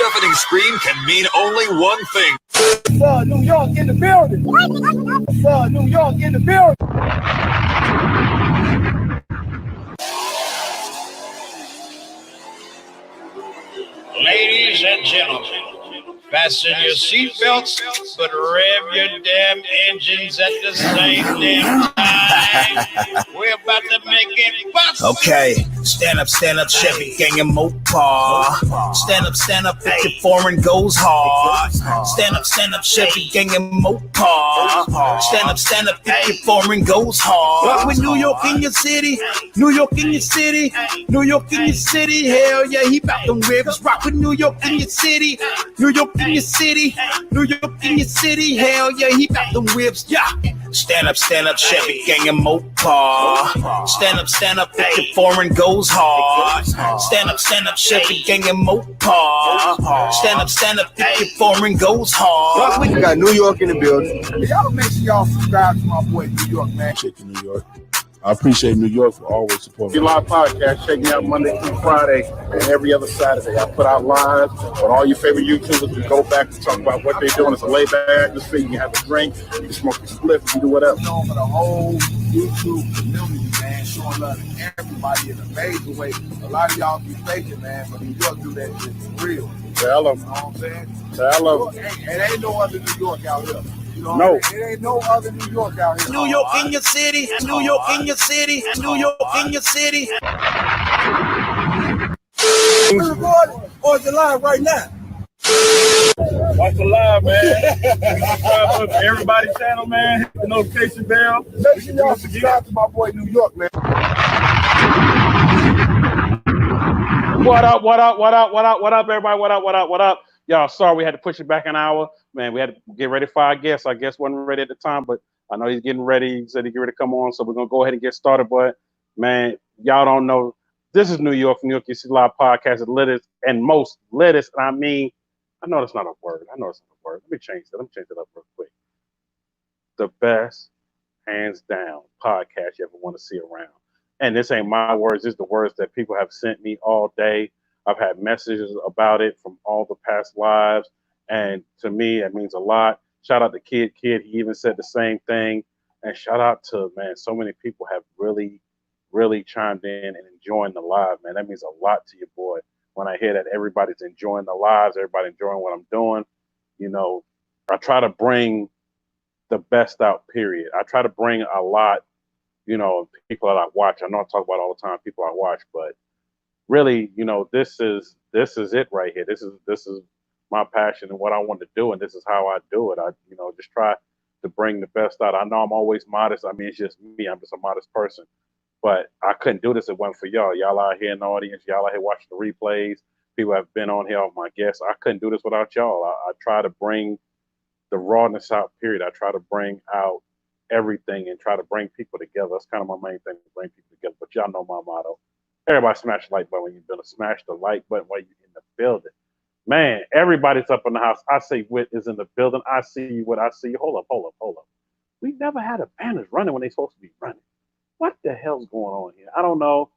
deafening scream can mean only one thing. New York in the building. New York in the building. Ladies and gentlemen, fasten your seatbelts, but rev your damn engines at the same damn time. We're about to make it bust. Okay, stand up, Chevy gang and Mopar. Stand up, if your foreign goes hard. Stand up, Chevy gang and Mopar. Stand up, if your foreign goes hard. Rock with New York in your city, New York in your city, New York in your city. Hell yeah, he bout them rivers. Rock with New York in your city, New York in your city, New York in your city. Hell yeah, he bout them ribs. Yeah. Stand up, Chevy gang and Mopar. Stand up, if your foreign goes hard. Stand up, Chevy gang and Mopar. Stand up, if your foreign goes hard. We got New York in the building. Y'all make sure y'all subscribe to my boy New York, man. Check New York. I appreciate New York for always supporting me. Live podcast, check me out Monday through Friday and every other Saturday. I put out live on all your favorite YouTubers. We go back and talk about what they're doing. It's a laid-back atmosphere. You can have a drink, you can smoke a split, you can do whatever. For the whole YouTube community, man, showing love to everybody in a major way. A lot of y'all be faking, man, but New York do that shit for real. Tell them. You know what I'm saying? Tell them. It ain't no other New York out here. You know no. It ain't no other New York out here. New York in your city, New York in your city, New York in your city. We recording or is it live right now? Watch the live, man. Subscribe to everybody's channel, man. Hit the notification bell. Make sure y'all subscribe to my boy New York, man. What up, everybody? What up? Y'all, sorry we had to push it back an hour. Man, we had to get ready for our guest. Our guest wasn't ready at the time, but I know he's getting ready. He said he's get ready to come on, so we're going to go ahead and get started. But, man, y'all don't know. This is New YorkInYourCity Live Podcast. The latest and most latest. And I mean, I know that's not a word. Let me change that. Let me change it up real quick. The best, hands down, podcast you ever want to see around. And this ain't my words. This is the words that people have sent me all day. I've had messages about it from all the past lives. And to me, it means a lot. Shout out to Kid. He even said the same thing. And shout out to, man, so many people have really, really chimed in and enjoying the live, man. That means a lot to your boy. When I hear that everybody's enjoying the lives, everybody enjoying what I'm doing, you know, I try to bring the best out, period. I try to bring a lot, you know, people that I watch. I know I talk about all the time, people I watch, but really, you know, this is it right here. This is my passion and what I want to do, and this is how I do it. I, you know, just try to bring the best out. I know I'm always modest. I mean, it's just me. I'm just a modest person. But I couldn't do this if it wasn't for y'all. Y'all out here in the audience. Y'all out here watching the replays. People have been on here, my guests. I couldn't do this without y'all. I try to bring the rawness out, period. I try to bring out everything and try to bring people together. That's kind of my main thing, to bring people together. But y'all know my motto. Everybody smash the like button when you're building. Smash the like button while you're in the building. Man, everybody's up in the house. I say Whit is in the building. I see you, Whit. I see you. Hold up. We never had a banners running when they're supposed to be running. What the hell's going on here? I don't know.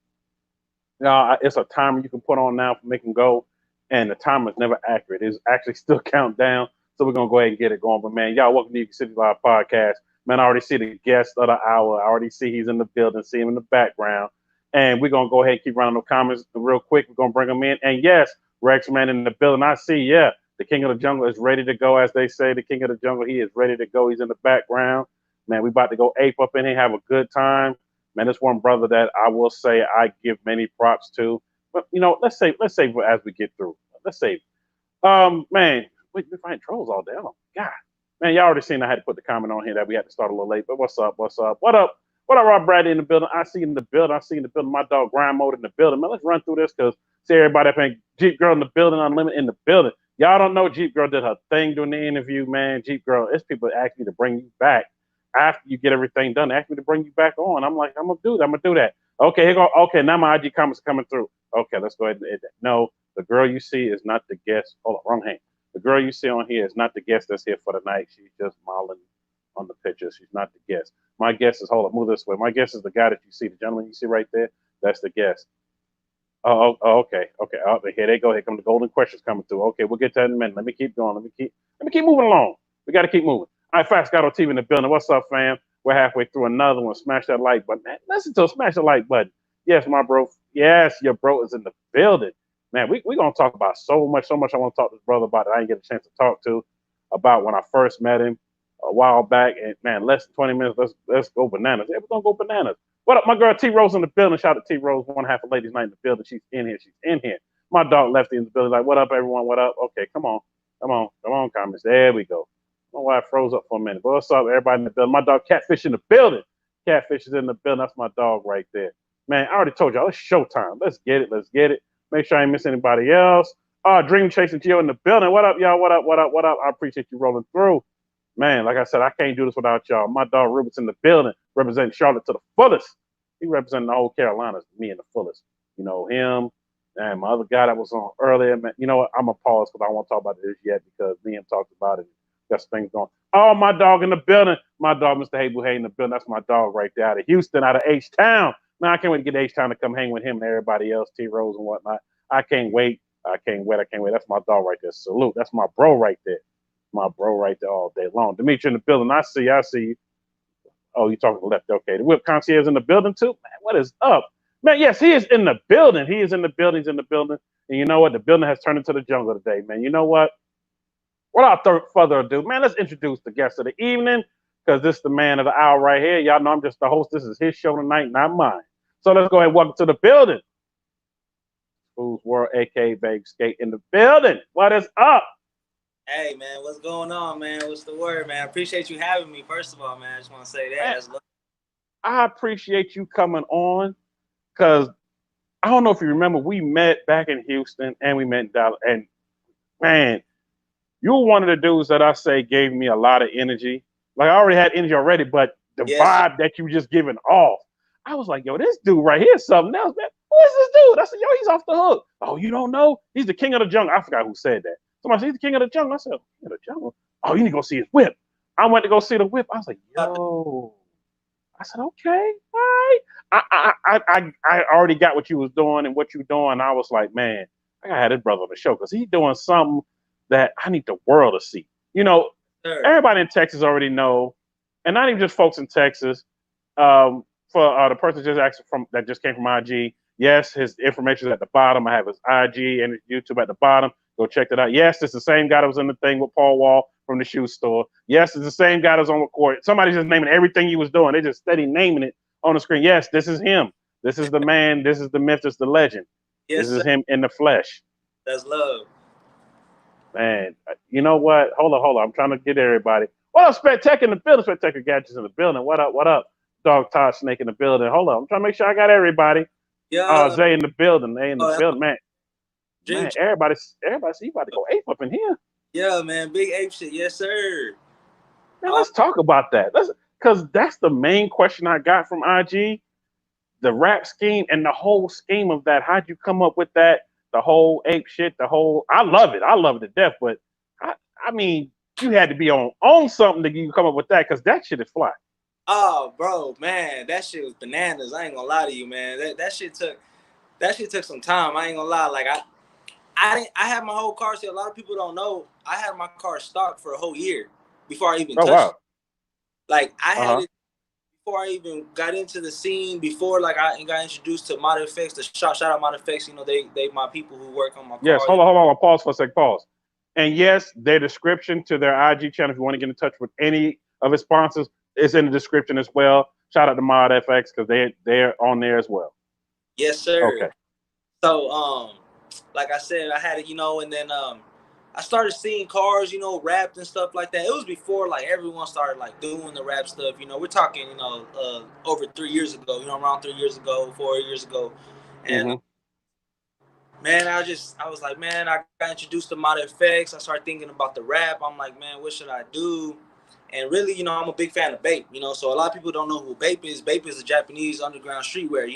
It's a timer you can put on now for make them go, and the timer is never accurate. It's actually still count down, so we're going to go ahead and get it going. But, man, y'all, welcome to NewYorkInYourCity Live Podcast. Man, I already see the guest of the hour. I already see he's in the building, see him in the background. And we're going to go ahead and keep running the comments real quick. We're going to bring them in. And, yes, Rex, man, in the building. I see, yeah, the king of the jungle is ready to go, as they say. The king of the jungle, he is ready to go. He's in the background. Man, we about to go ape up in here, have a good time. Man, this one brother that I will say I give many props to. But, you know, let's say as we get through. Let's say, man, we find trolls all day. Oh, God. Man, y'all already seen I had to put the comment on here that we had to start a little late. But what's up? What up, Rob Bradley in the building? I see you in the building. My dog Grind Mode in the building. Man, let's run through this because see everybody up in Jeep Girl in the building, Unlimited in the building. Y'all don't know Jeep Girl did her thing during the interview, man. Jeep Girl, it's people ask me to bring you back. After you get everything done, ask me to bring you back on. I'm like, I'm gonna do that. Okay, here go. Okay, now my IG comments are coming through. Okay, let's go ahead and edit that. No, the girl you see is not the guest. Hold on, wrong hand. The girl you see on here is not the guest that's here for the night. She's just modeling on the picture. She's not the guest. My guest is, hold on, move this way. My guest is the guy that you see, the gentleman you see right there. That's the guest. Okay. Oh, here they go. Here come the golden questions coming through. Okay, we'll get to that in a minute. Let me keep going. Let me keep moving along. We got to keep moving. All right, Fast Scott on TV in the building. What's up, fam? We're halfway through another one. Smash that like button. Man, listen to it. Smash the like button. Yes, my bro. Yes, your bro is in the building. Man, we gonna talk about so much. I want to talk to this brother about it. I didn't get a chance to talk to about when I first met him a while back. And man, less than 20 minutes. Let's go bananas. Hey, we're gonna go bananas. What up, my girl T Rose in the building? Shout out to T Rose, one half of Ladies Night in the building. She's in here. My dog Lefty in the building. Like, what up, everyone? What up? Okay, come on, comments. There we go. I don't know why I froze up for a minute. But what's up, everybody in the building? My dog Catfish in the building. Catfish is in the building. That's my dog right there. Man, I already told y'all, it's showtime. Let's get it. Make sure I ain't miss anybody else. Dream Chasing Gio in the building. What up, y'all? What up? I appreciate you rolling through. Man, like I said, I can't do this without y'all. My dog Ruben's in the building, representing Charlotte to the fullest. He representing the whole Carolinas, me and the fullest. You know, him and my other guy that was on earlier. Man, you know what? I'm going to pause because I won't talk about this yet because me and him talked about it. Got some things going. Oh, my dog in the building. My dog, Mr. Haybu Hay in the building. That's my dog right there out of Houston, out of H-Town. Man, I can't wait to get H-Town to come hang with him and everybody else, T-Rose and whatnot. I can't wait. That's my dog right there. Salute. That's my bro right there. My bro right there all day long. Dimitri in the building. I see you. Oh, you talking to the left. Okay. The Whip Concierge in the building too? Man, what is up? Man, yes, he is in the building. He's in the building. And you know what? The building has turned into the jungle today, man. You know what? Without further ado, man, let's introduce the guest of the evening because this is the man of the hour right here. Y'all know I'm just the host. This is his show tonight, not mine. So let's go ahead and welcome to the building. Fuze World, a.k.a. Bape Scat in the building. What is up? Hey, man, what's going on, man? What's the word, man? I appreciate you having me, first of all, man. I just want to say that. I appreciate you coming on because I don't know if you remember, we met back in Houston and we met in Dallas. And, man, you were one of the dudes that I say gave me a lot of energy. Like, I already had energy already, but the vibe that you were just giving off, I was like, yo, this dude right here is something else, man. Who is this dude? I said, yo, he's off the hook. Oh, you don't know? He's the king of the jungle. I forgot who said that. Somebody said, he's the king of the jungle. I said, king of the jungle? Oh, you need to go see his whip. I went to go see the whip. I was like, yo. I said, okay, all right. I already got what you was doing and what you doing. I was like, man, I gotta have this brother on the show because he's doing something that I need the world to see. You know, everybody in Texas already know, and not even just folks in Texas. For the person that just came from IG, yes, his information is at the bottom. I have his IG and his YouTube at the bottom. Go check that out. Yes, it's the same guy that was in the thing with Paul Wall from the shoe store. Yes, it's the same guy that was on record. Somebody's just naming everything he was doing. They just steady naming it on the screen. Yes, this is him. This is the man. This is the myth. This is the legend. Yes, this is him in the flesh. That's love. Man, you know what? Hold on. I'm trying to get everybody. What up, Spectac in the building? Spectacular Gadgets in the building. What up? Dog Todd Snake in the building. Hold on. I'm trying to make sure I got everybody. Yeah. Zay in the building. They in the building, man. Man, everybody, you about to go ape up in here. Yeah, man, big ape shit. Yes, sir. Man, let's talk about that. Because that's the main question I got from IG. The rap scheme and the whole scheme of that. How'd you come up with that? The whole ape shit, I love it. I love it to death. But I mean, you had to be on something to you come up with that because that shit is fly. Oh, bro, man, that shit was bananas. I ain't gonna lie to you, man. That shit took some time. I ain't gonna lie. Like I had my whole car. See, a lot of people don't know. I had my car stocked for a whole year before I even touched it. Like I had it before I even got into the scene. Before like I got introduced to Mod FX. The shout out Mod FX. You know they my people who work on my car. Yes, hold on. Pause for a sec. Pause. And yes, their description to their IG channel. If you want to get in touch with any of his sponsors, is in the description as well. Shout out to Mod FX because they're on there as well. Yes, sir. Okay. So like I said, I had it, and then I started seeing cars, wrapped and stuff like that. It was before like everyone started like doing the rap stuff. We're talking, over 3 years ago. Around 3 years ago, 4 years ago, and man, I was like, man, I got introduced to Mod FX. I started thinking about the rap. I'm like, man, what should I do? And really, I'm a big fan of Bape, so a lot of people don't know who Bape is. Bape is a Japanese underground streetwear,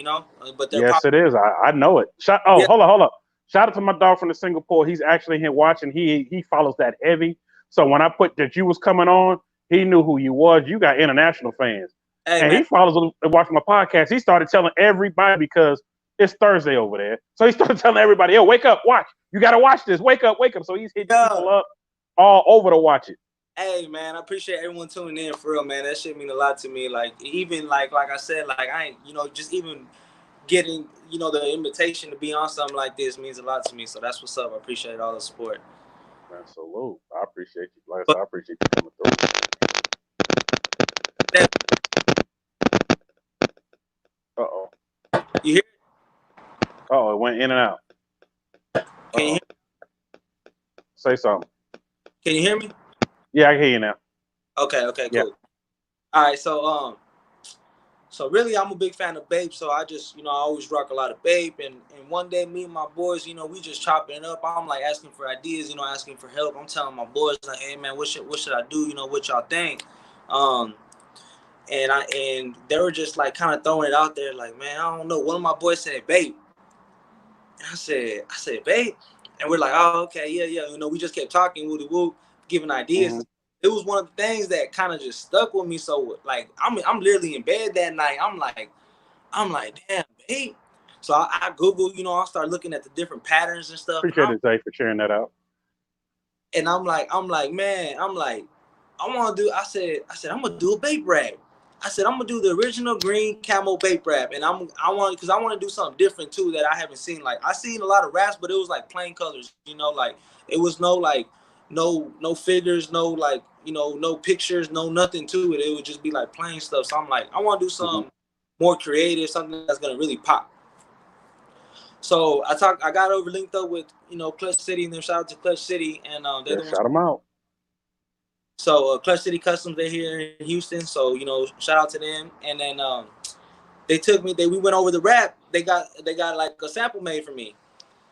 but yes, it is. I know it. Hold on. Shout out to my dog from the Singapore. He's actually here watching. He follows that heavy. So when I put that you was coming on, he knew who you was. You got international fans. Hey, and man, he follows and watching my podcast. He started telling everybody because It's Thursday over there. So he started telling everybody, yo, wake up, watch. You got to watch this. Wake up, wake up. So he's hitting people up all over to watch it. Hey, man, I appreciate everyone tuning in for real, man. That shit mean a lot to me. Like, even like I said, like I ain't, just even getting, the invitation to be on something like this means a lot to me. So that's what's up. I appreciate all the support. Man, salute. I appreciate you. Like I said, I appreciate you coming through. Uh-oh. You hear it? Uh-oh, it went in and out. Can you hear me? Say something. Can you hear me? Yeah, I can hear you now. Okay, cool. Yeah. All right, so really I'm a big fan of Bape, so I just, I always rock a lot of Bape, and one day me and my boys, we just chopping it up. I'm like asking for ideas, asking for help. I'm telling my boys like, hey man, what should I do? What y'all think? And they were just like kind of throwing it out there, like, man, I don't know. One of my boys said Bape. And I said Bape. And we're like, oh, okay, yeah. We just kept talking, woody woo, giving ideas. Mm-hmm. It was one of the things that kind of just stuck with me. So like, I'm literally in bed that night. I'm like, damn, Bape. So I Google, I start looking at the different patterns and stuff. Appreciate it, Zay, for sharing that out. And I'm like, man, I want to do. I said, I'm gonna do a Bape rap. I said, I'm gonna do the original green camo Bape rap, and I want to do something different too that I haven't seen. Like I seen a lot of raps, but it was like plain colors, like it was no like no figures, no like no pictures, no nothing to it. It would just be like plain stuff. So I'm like, I want to do something more creative, something that's gonna really pop. So I got linked up with Clutch City, and then shout out to Clutch City, and they're the ones. Shout them out. So Clutch City Customs, they're here in Houston. So shout out to them. And then they took me. We went over the rap. They got like a sample made for me.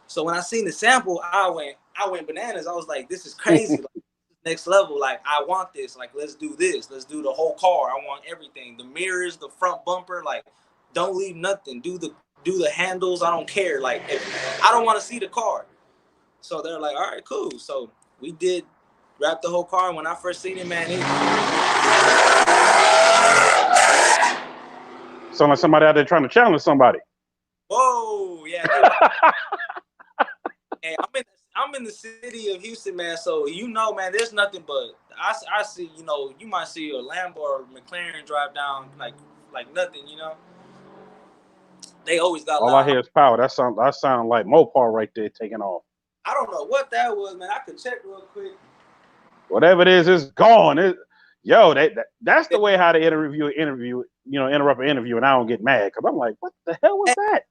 So when I seen the sample, I went bananas. I was like, this is crazy. Like, next level. Like I want this. Like let's do this. Let's do the whole car. I want everything. The mirrors, the front bumper. Like don't leave nothing. Do the handles. I don't care. Like I don't want to see the car. So they're like, all right, cool. So we did. Wrapped the whole car, and when I first seen it, man, Sound like somebody out there trying to challenge somebody. Whoa, yeah. And I'm in the city of Houston, man. So man, there's nothing but I see. You might see a Lambo or McLaren drive down like nothing. They always got. All I hear is power. That sound like Mopar right there taking off. I don't know what that was, man. I could check real quick. Whatever it is, it's gone. That's the way how to interrupt an interview, and I don't get mad because I'm like, what the hell was that?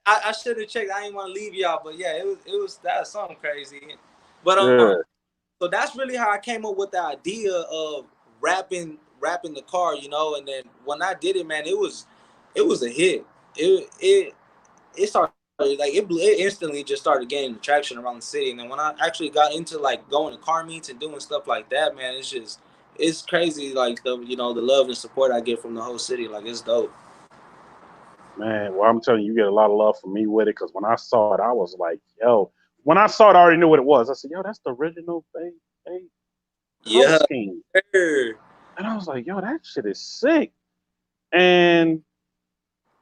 I should have checked. I didn't want to leave y'all, but yeah, it was that something crazy. But so that's really how I came up with the idea of rapping the car, And then when I did it, man, it was a hit. It started. Like it instantly just started gaining traction around the city, and then when I actually got into like going to car meets and doing stuff like that, man, it's crazy. Like the the love and support I get from the whole city, like it's dope. Man, well, I'm telling you, you get a lot of love from me with it because when I saw it, I was like, yo. When I saw it, I already knew what it was. I said, yo, that's the original Bape. Yeah. And I was like, yo, that shit is sick. And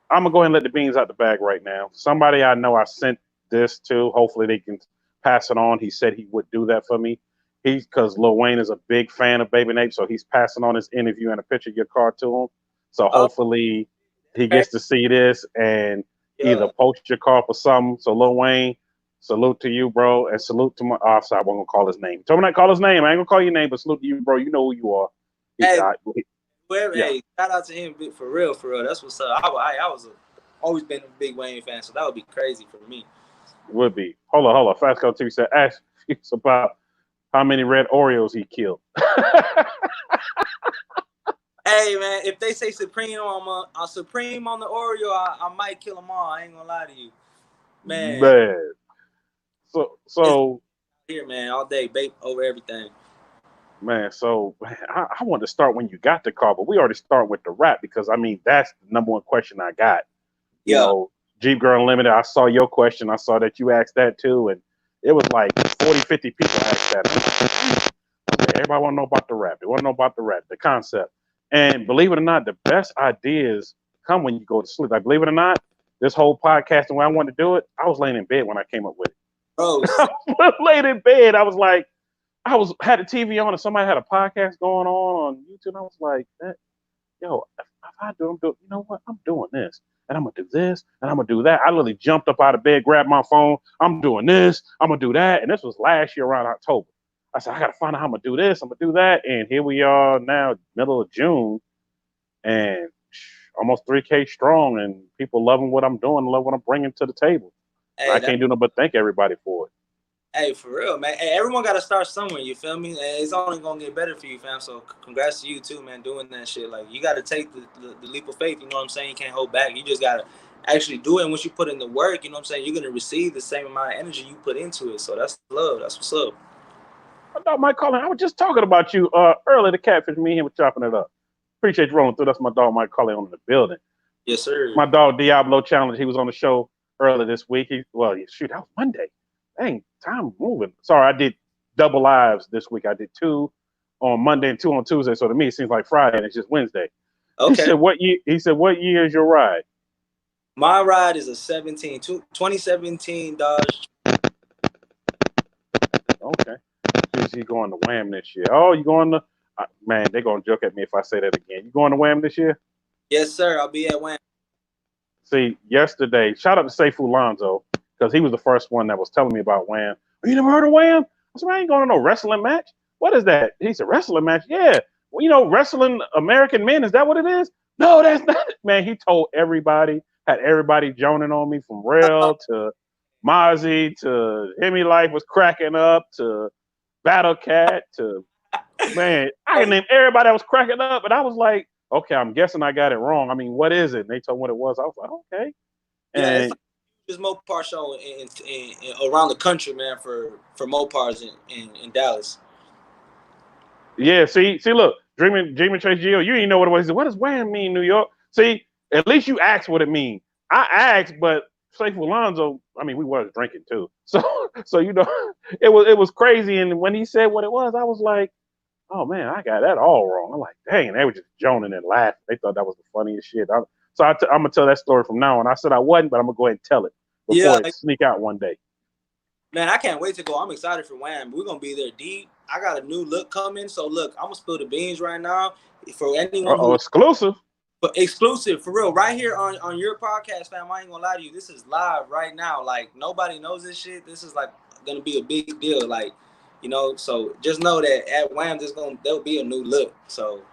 I'm gonna go ahead and let the beans out the bag right now. Somebody I know I sent this to. Hopefully they can pass it on. He said he would do that for me. Because Lil Wayne is a big fan of Baby Nape, so he's passing on his interview and a picture of your car to him. So hopefully he gets to see this and either post your car for something. So Lil Wayne, salute to you, bro, and salute to my. Oh, sorry, I wasn't gonna call his name. Told me not to call his name. I ain't gonna call your name, but salute to you, bro. You know who you are. Hey, shout out to him for real. That's what's up. I always been a big Wayne fan, so that would be crazy for me. Would be. Hold on. Fast Call TV said, ask about how many red Oreos he killed. Hey man, if they say Supreme on the Oreo, I might kill them all. I ain't gonna lie to you, man. So here, man, all day, Bape over everything. Man, so I wanted to start when you got the car, but we already start with the rap because I mean that's the number one question I got. You know, Jeep Girl Unlimited. I saw your question. I saw that you asked that too, and it was like 40, 50 people asked that. Okay, everybody want to know about the rap. They want to know about the rap, the concept. And believe it or not, the best ideas come when you go to sleep. Like, believe it or not, this whole podcast and when I wanted to do it, I was laying in bed when I came up with it. Bro, Laying in bed, I was like, had the TV on and somebody had a podcast going on YouTube. And I was like, yo, if I do, you know what? I'm doing this. And I'm going to do this. And I'm going to do that. I literally jumped up out of bed, grabbed my phone. I'm doing this. I'm going to do that. And this was last year around October. I said, I got to find out how I'm going to do this. I'm going to do that. And here we are now, middle of June. And almost 3K strong. And people loving what I'm doing, love what I'm bringing to the table. hey, I can't do nothing but thank everybody for it. Hey, for real, man. Hey, everyone got to start somewhere, you feel me? And it's only going to get better for you, fam. So congrats to you, too, man, doing that shit. Like, you got to take the leap of faith, you know what I'm saying? You can't hold back. You just got to actually do it. And once you put in the work, you know what I'm saying, you're going to receive the same amount of energy you put into it. So that's love. That's what's up. I thought Mike Collin, I was just talking about you earlier, the catfish, me and him were chopping it up. Appreciate you rolling through. That's my dog, Mike Collin, on the building. Yes, sir. My dog, Diablo Challenge, he was on the show earlier this week. That was Monday. Dang, time moving. Sorry, I did double lives this week. I did 2 on Monday and 2 on Tuesday. So to me, it seems like Friday and it's just Wednesday. Okay. He said, what year is your ride? My ride is a 2017 Dodge. Okay. He's going to Wham this year. Oh, you going to, man, they're going to joke at me if I say that again. You going to Wham this year? Yes, sir. I'll be at Wham. See, yesterday, shout out to Seifu Lonzo, because he was the first one that was telling me about Wham. Oh, you never heard of Wham? I said, I ain't going to no wrestling match. What is that? He said, wrestling match? Yeah. Well, wrestling American men, is that what it is? No, that's not it. Man, he told everybody, had everybody joning on me from Rail to Mozzie to Hemi Life was cracking up to Battle Cat to, man, I can name everybody that was cracking up. And I was like, okay, I'm guessing I got it wrong. I mean, what is it? And they told me what it was. I was like, okay. Yeah, and it's like this Mopar show in around the country, man, for Mopars in Dallas. yeah, see, look, Dreaming Chase Geo, you didn't know what it was. He said, what does Wham mean, New York? See, at least you asked what it means. I asked, but Seifu Alonzo, I mean, we was drinking too. So it was crazy. And when he said what it was, I was like, oh man, I got that all wrong. I'm like, dang, and they were just joning and laughing. They thought that was the funniest shit. I'm gonna tell that story from now on. I said I wasn't, but I'm gonna go ahead and tell it before it sneak out one day. Man, I can't wait to go. I'm excited for Wham. We're gonna be there deep. I got a new look coming. So look, I'm gonna spill the beans right now for anyone who exclusive. But exclusive for real, right here on your podcast, fam. I ain't gonna lie to you. This is live right now. Like nobody knows this shit. This is like gonna be a big deal. Like, so just know that at Wham there'll be a new look. So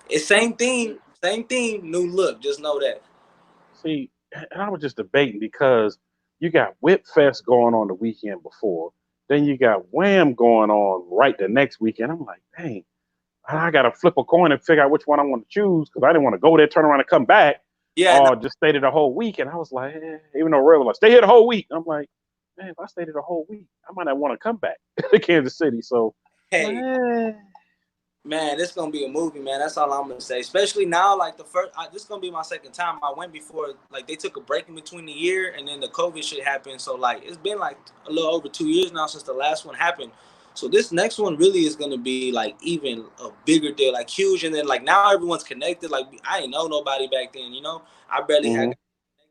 it's same thing, new look. Just know that. See, and I was just debating because you got Whip Fest going on the weekend before, then you got Wham going on right the next weekend. I'm like, dang, I got to flip a coin and figure out which one I want to choose because I didn't want to go there, turn around, and come back. Yeah, or just stay there the whole week. And I was like, even though Ray was like, stay here the whole week. I'm like, man, if I stayed there the whole week, I might not want to come back to Kansas City. So, hey. Man, this is going to be a movie, man. That's all I'm going to say. Especially now, like this is going to be my second time. I went before, like they took a break in between the year and then the COVID shit happened. So like, it's been like a little over 2 years now since the last one happened. So this next one really is going to be like even a bigger deal, like huge. And then like now everyone's connected. Like I ain't know nobody back then, I barely had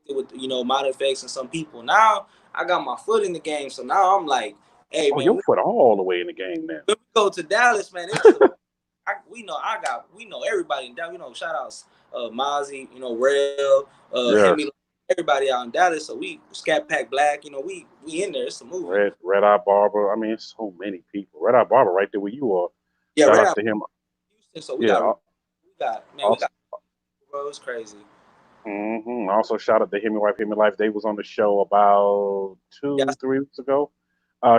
connected with, Mod FX and some people. Now I got my foot in the game. So now I'm like, hey, man. Your foot all the way in the game now. When we go to Dallas, man, we know everybody in Dallas. Shout outs Mozzie, Rail, Hemi, everybody out in Dallas. So we Scat Pack Black, we in there. It's a movie. Red Eye Barber. I mean, it's so many people. Red Eye Barber right there where you are. Yeah, shout out to him. So we got bro, it's crazy. Also, shout out to Hemi Life. They was on the show about 3 weeks ago.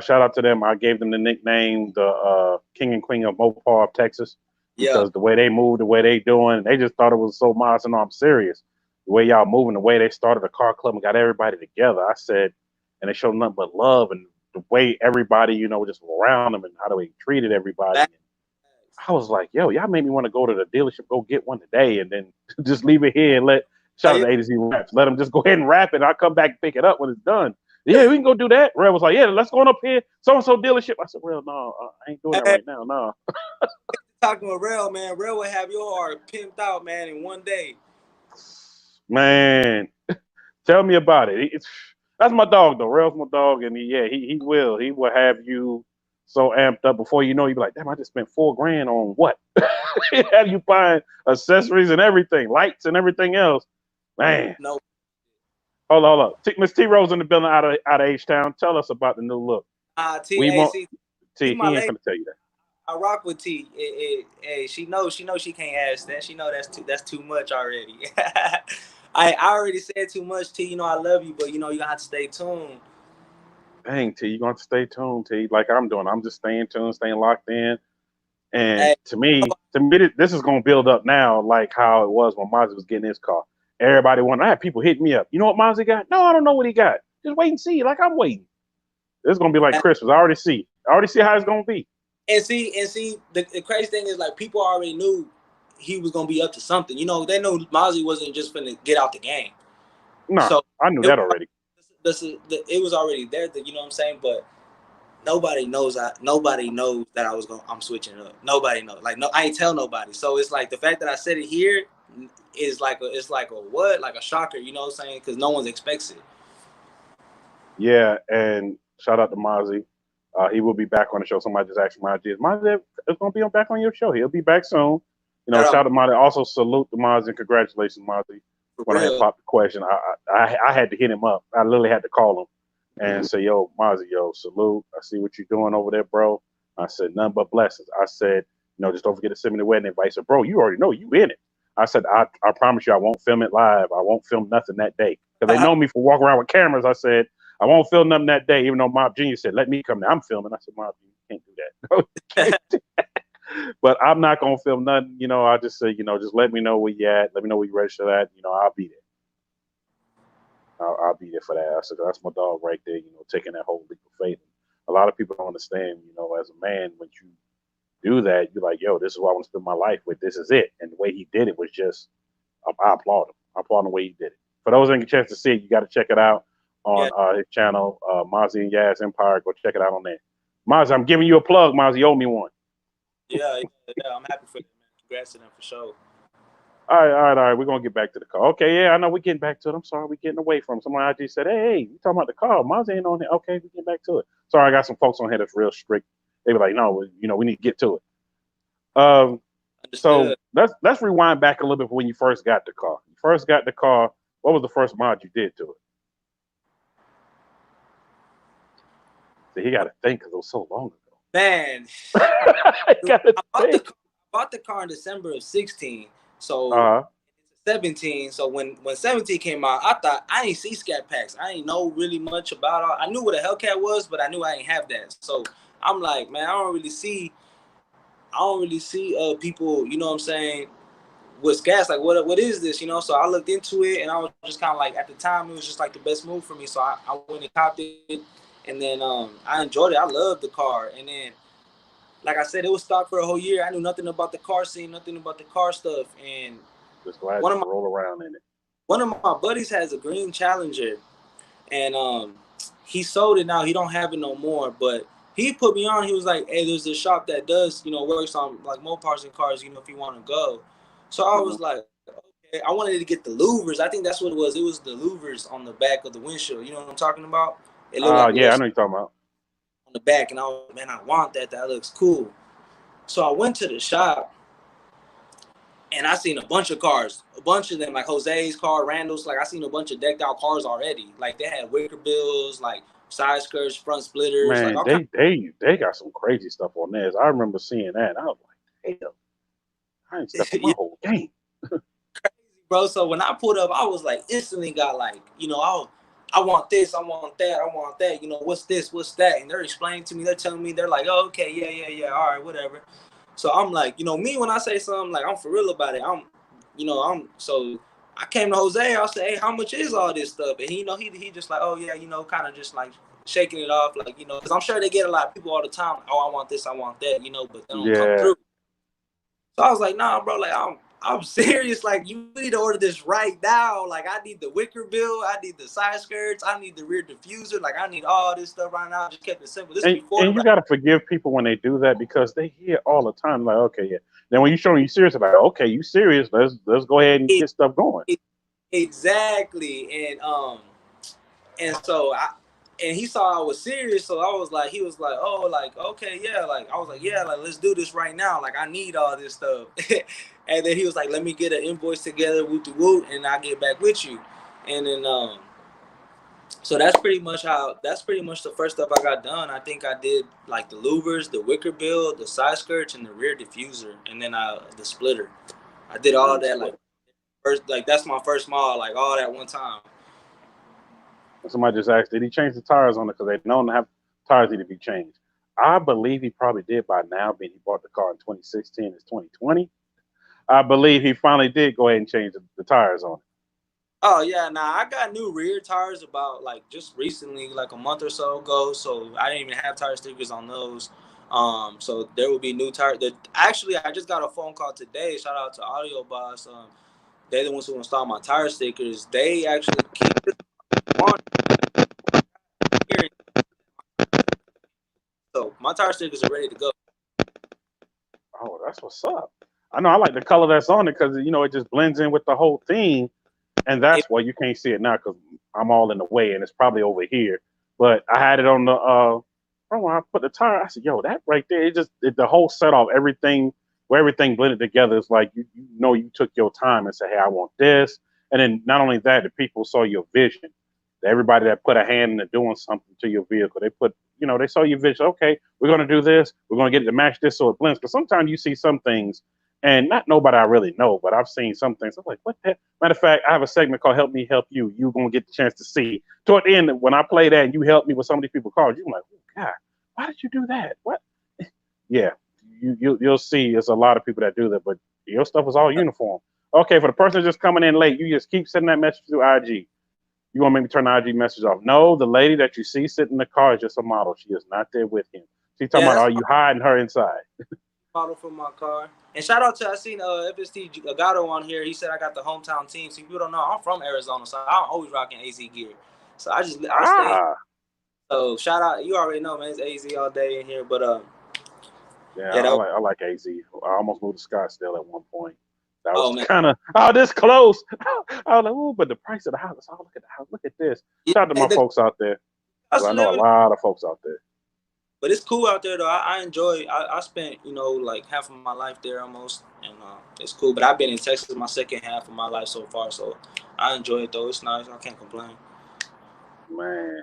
Shout out to them. I gave them the nickname, the King and Queen of Mopar, Texas, because the way they move, the way they doing, they just thought it was so modest. And I'm serious. The way y'all moving, the way they started a car club and got everybody together. I said, and they showed nothing but love and the way everybody, just around them and how they treated everybody. I was like, yo, y'all made me want to go to the dealership, go get one today, and then just leave it here and shout out to A to Z Raps. Let them just go ahead and wrap it. I'll come back and pick it up when it's done. Yeah, we can go do that. Ray was like, yeah, let's go on up here. So-and-so dealership. I said, Rail, no, I ain't doing that right now, no. Talking with Rail, man. Rail will have your heart pimped out, man, in one day. Man, Tell me about it. That's my dog though. Rel's my dog, and he will have you so amped up before you know you be like, damn, I just spent $4,000 on what? Have you buying accessories and everything, lights and everything else, man. No. Hold on. Miss T Rose in the building out of H-Town. Tell us about the new look. T, We hey, want see, T. He my ain't lady. gonna tell you that. I rock with T. Hey, she knows she can't ask that. She know that's too much already. I already said too much, T. You know I love you, but you know you gonna have to stay tuned. Dang, T, you gonna have to stay tuned, T, like I'm doing. I'm just staying tuned, staying locked in. And Hey. to me, this is gonna build up now, like how it was when Mozzie was getting his car. Everybody wanted. I had people hitting me up. You know what Mozzie got? No, I don't know what he got. Just wait and see. Like I'm waiting. It's gonna be like Christmas. I already see how it's gonna be. And see, the crazy thing is like people already knew he was gonna be up to something. You know, they knew Mozzie wasn't just gonna get out the game. No, so I knew that already. It was already there. You know what I'm saying? But nobody knows that I'm switching up. Nobody knows. Like no, I ain't tell nobody. So it's like the fact that I said it here is like a what? Like a shocker. You know what I'm saying? Because no one expects it. Yeah, and shout out to Mozzie. He will be back on the show. Somebody just asked Mozzie, is going to be back on your show? He'll be back soon. You know, shout out to Mozzie. Also, salute to Mozzie and congratulations, Mozzie. When I had popped the question, I had to hit him up. I literally had to call him and say, yo, Mozzie, salute. I see what you're doing over there, bro. I said, nothing but blessings. I said, just don't forget to send me the wedding invite. He said, bro, you already know you in it. I said, I promise you I won't film it live. I won't film nothing that day. Because they know me for walking around with cameras. I said, I won't film nothing that day, even though Mob Genius said, let me come there. I'm filming. I said, Mob, you can't do that. But I'm not going to film nothing. I just say, just let me know where you at. Let me know where you register at. I'll be there. I'll be there for that. I said, that's my dog right there, taking that whole leap of faith. A lot of people don't understand, as a man, when you do that, you're like, yo, this is what I want to spend my life with. This is it. And the way he did it was just, I applaud him. I applaud him the way he did it. For those who didn't get a chance to see it, you got to check it out on his channel, Mozzie and Yaz Empire. Go check it out on there. Mozzie, I'm giving you a plug. Mozzie, you owe me one. Yeah, I'm happy for you, man. Congrats to them for sure. All right. We're going to get back to the car. Okay, yeah, I know we're getting back to it. I'm sorry, we're getting away from it. Someone IG said, hey, you talking about the car. Mozzie ain't on here. Okay, we get back to it. Sorry, I got some folks on here that's real strict. They were like, no, we need to get to it. So let's rewind back a little bit when you first got the car. You first got the car. What was the first mod you did to it? So he got to think because it was so long ago. Man, I bought the car in December of 16. So 17. So when 17 came out, I thought I ain't see scat packs. I ain't know really much about it. I knew what a Hellcat was, but I knew I ain't have that. So I'm like, man, I don't really see people, you know what I'm saying, with scats. Like, what is this? So I looked into it and I was just kind of like, at the time, it was just like the best move for me. So I went and copped it. And then I enjoyed it. I loved the car. And then, like I said, it was stock for a whole year. I knew nothing about the car scene, nothing about the car stuff. And just glad to roll around in it. One of my buddies has a green Challenger, and he sold it now. He don't have it no more. But he put me on. He was like, "Hey, there's a shop that does, works on like Mopars and cars. If you want to go." So I was like, okay. I wanted to get the louvers. I think that's what it was. It was the louvers on the back of the windshield. You know what I'm talking about? It looked like yeah, I know you're talking about. On the back, and I was like, man, I want that. That looks cool. So I went to the shop, and I seen a bunch of cars, a bunch of them, like Jose's car, Randall's. Like I seen a bunch of decked out cars already. Like they had wicker bills, like side skirts, front splitters. Man, like they got some crazy stuff on theirs. I remember seeing that. And I was like, damn, I ain't stepping my whole game. Crazy, bro. So when I pulled up, I was like, instantly got like, I want this, I want that, I want that. What's this, what's that? And they're explaining to me, they're telling me, they're like, oh, okay, yeah, all right, whatever. So I'm like, me, when I say something, like, I'm for real about it. So I came to Jose, I said, hey, how much is all this stuff? And he just like, oh, yeah, kind of just like shaking it off, like, because I'm sure they get a lot of people all the time, oh, I want this, I want that, but they don't come through. So I was like, nah, bro, like, I'm serious. Like, you need to order this right now. Like, I need the wicker bill. I need the side skirts. I need the rear diffuser. Like, I need all this stuff right now. I just kept it simple. This and you got to forgive people when they do that because they hear all the time, like, okay, yeah. Then when you show them you serious about it, okay, you serious. Let's go ahead and get stuff going. Exactly. And so he saw I was serious, so he was like, oh, like, okay, yeah, like, I was like, yeah, like, let's do this right now, like, I need all this stuff. And then he was like, let me get an invoice together, woot de woot, and I'll get back with you. And then so that's pretty much the first stuff I got done. I think I did like the louvers, the wicker bill, the side skirts, and the rear diffuser, and then the splitter. I did all of that like first, like that's my first model, like all that one time. Somebody just asked, did he change the tires on it? Because they known to have tires need to be changed. I believe he probably did by now, being he bought the car in 2016. It's 2020. I believe he finally did go ahead and change the tires on it. Oh yeah, I got new rear tires about like just recently, like a month or so ago. So I didn't even have tire stickers on those. So there will be new tires. Actually, I just got a phone call today. Shout out to Audio Boss. They're the ones who install my tire stickers. They actually keep it on here. So my tire stickers are ready to go. Oh, that's what's up. I know I like the color that's on it because, you know, it just blends in with the whole theme. And that's why you can't see it now because I'm all in the way and it's probably over here. But I had it on the, when I put the tire, I said, yo, that right there, the whole set off, everything, where everything blended together is like, you know, you took your time and said, hey, I want this. And then not only that, the people saw your vision. Everybody that put a hand into doing something to your vehicle, they saw your vision. Okay, we're going to do this. We're going to get it to match this so it blends. Because sometimes you see some things, and not nobody I really know, but I've seen some things. I'm like, what the heck? Matter of fact, I have a segment called Help Me Help You. You're going to get the chance to see. Toward the end, when I play that and you help me with some of these people calls, you're like, oh, God, why did you do that? What? Yeah, you'll see there's a lot of people that do that, but your stuff is all uniform. Okay, for the person just coming in late, you just keep sending that message through IG. You want to make me turn the IG message off? No, the lady that you see sitting in the car is just a model. She is not there with him. She's talking about, are you hiding her inside? Model for my car. And shout out to, I seen FST Gato on here. He said I got the hometown team. So people don't know, I'm from Arizona, so I'm always rocking AZ gear. So I stay. So shout out, you already know, man, it's AZ all day in here. But I like AZ. I almost moved to Scottsdale at one point. That was kind of this close. I was like, oh, but the price of the house. Oh, look at the house. Look at this. Shout out to my folks out there. I know a lot of folks out there. But it's cool out there, though. I enjoy. I spent, like half of my life there almost, and it's cool. But I've been in Texas my second half of my life so far, so I enjoy it though. It's nice. I can't complain. Man,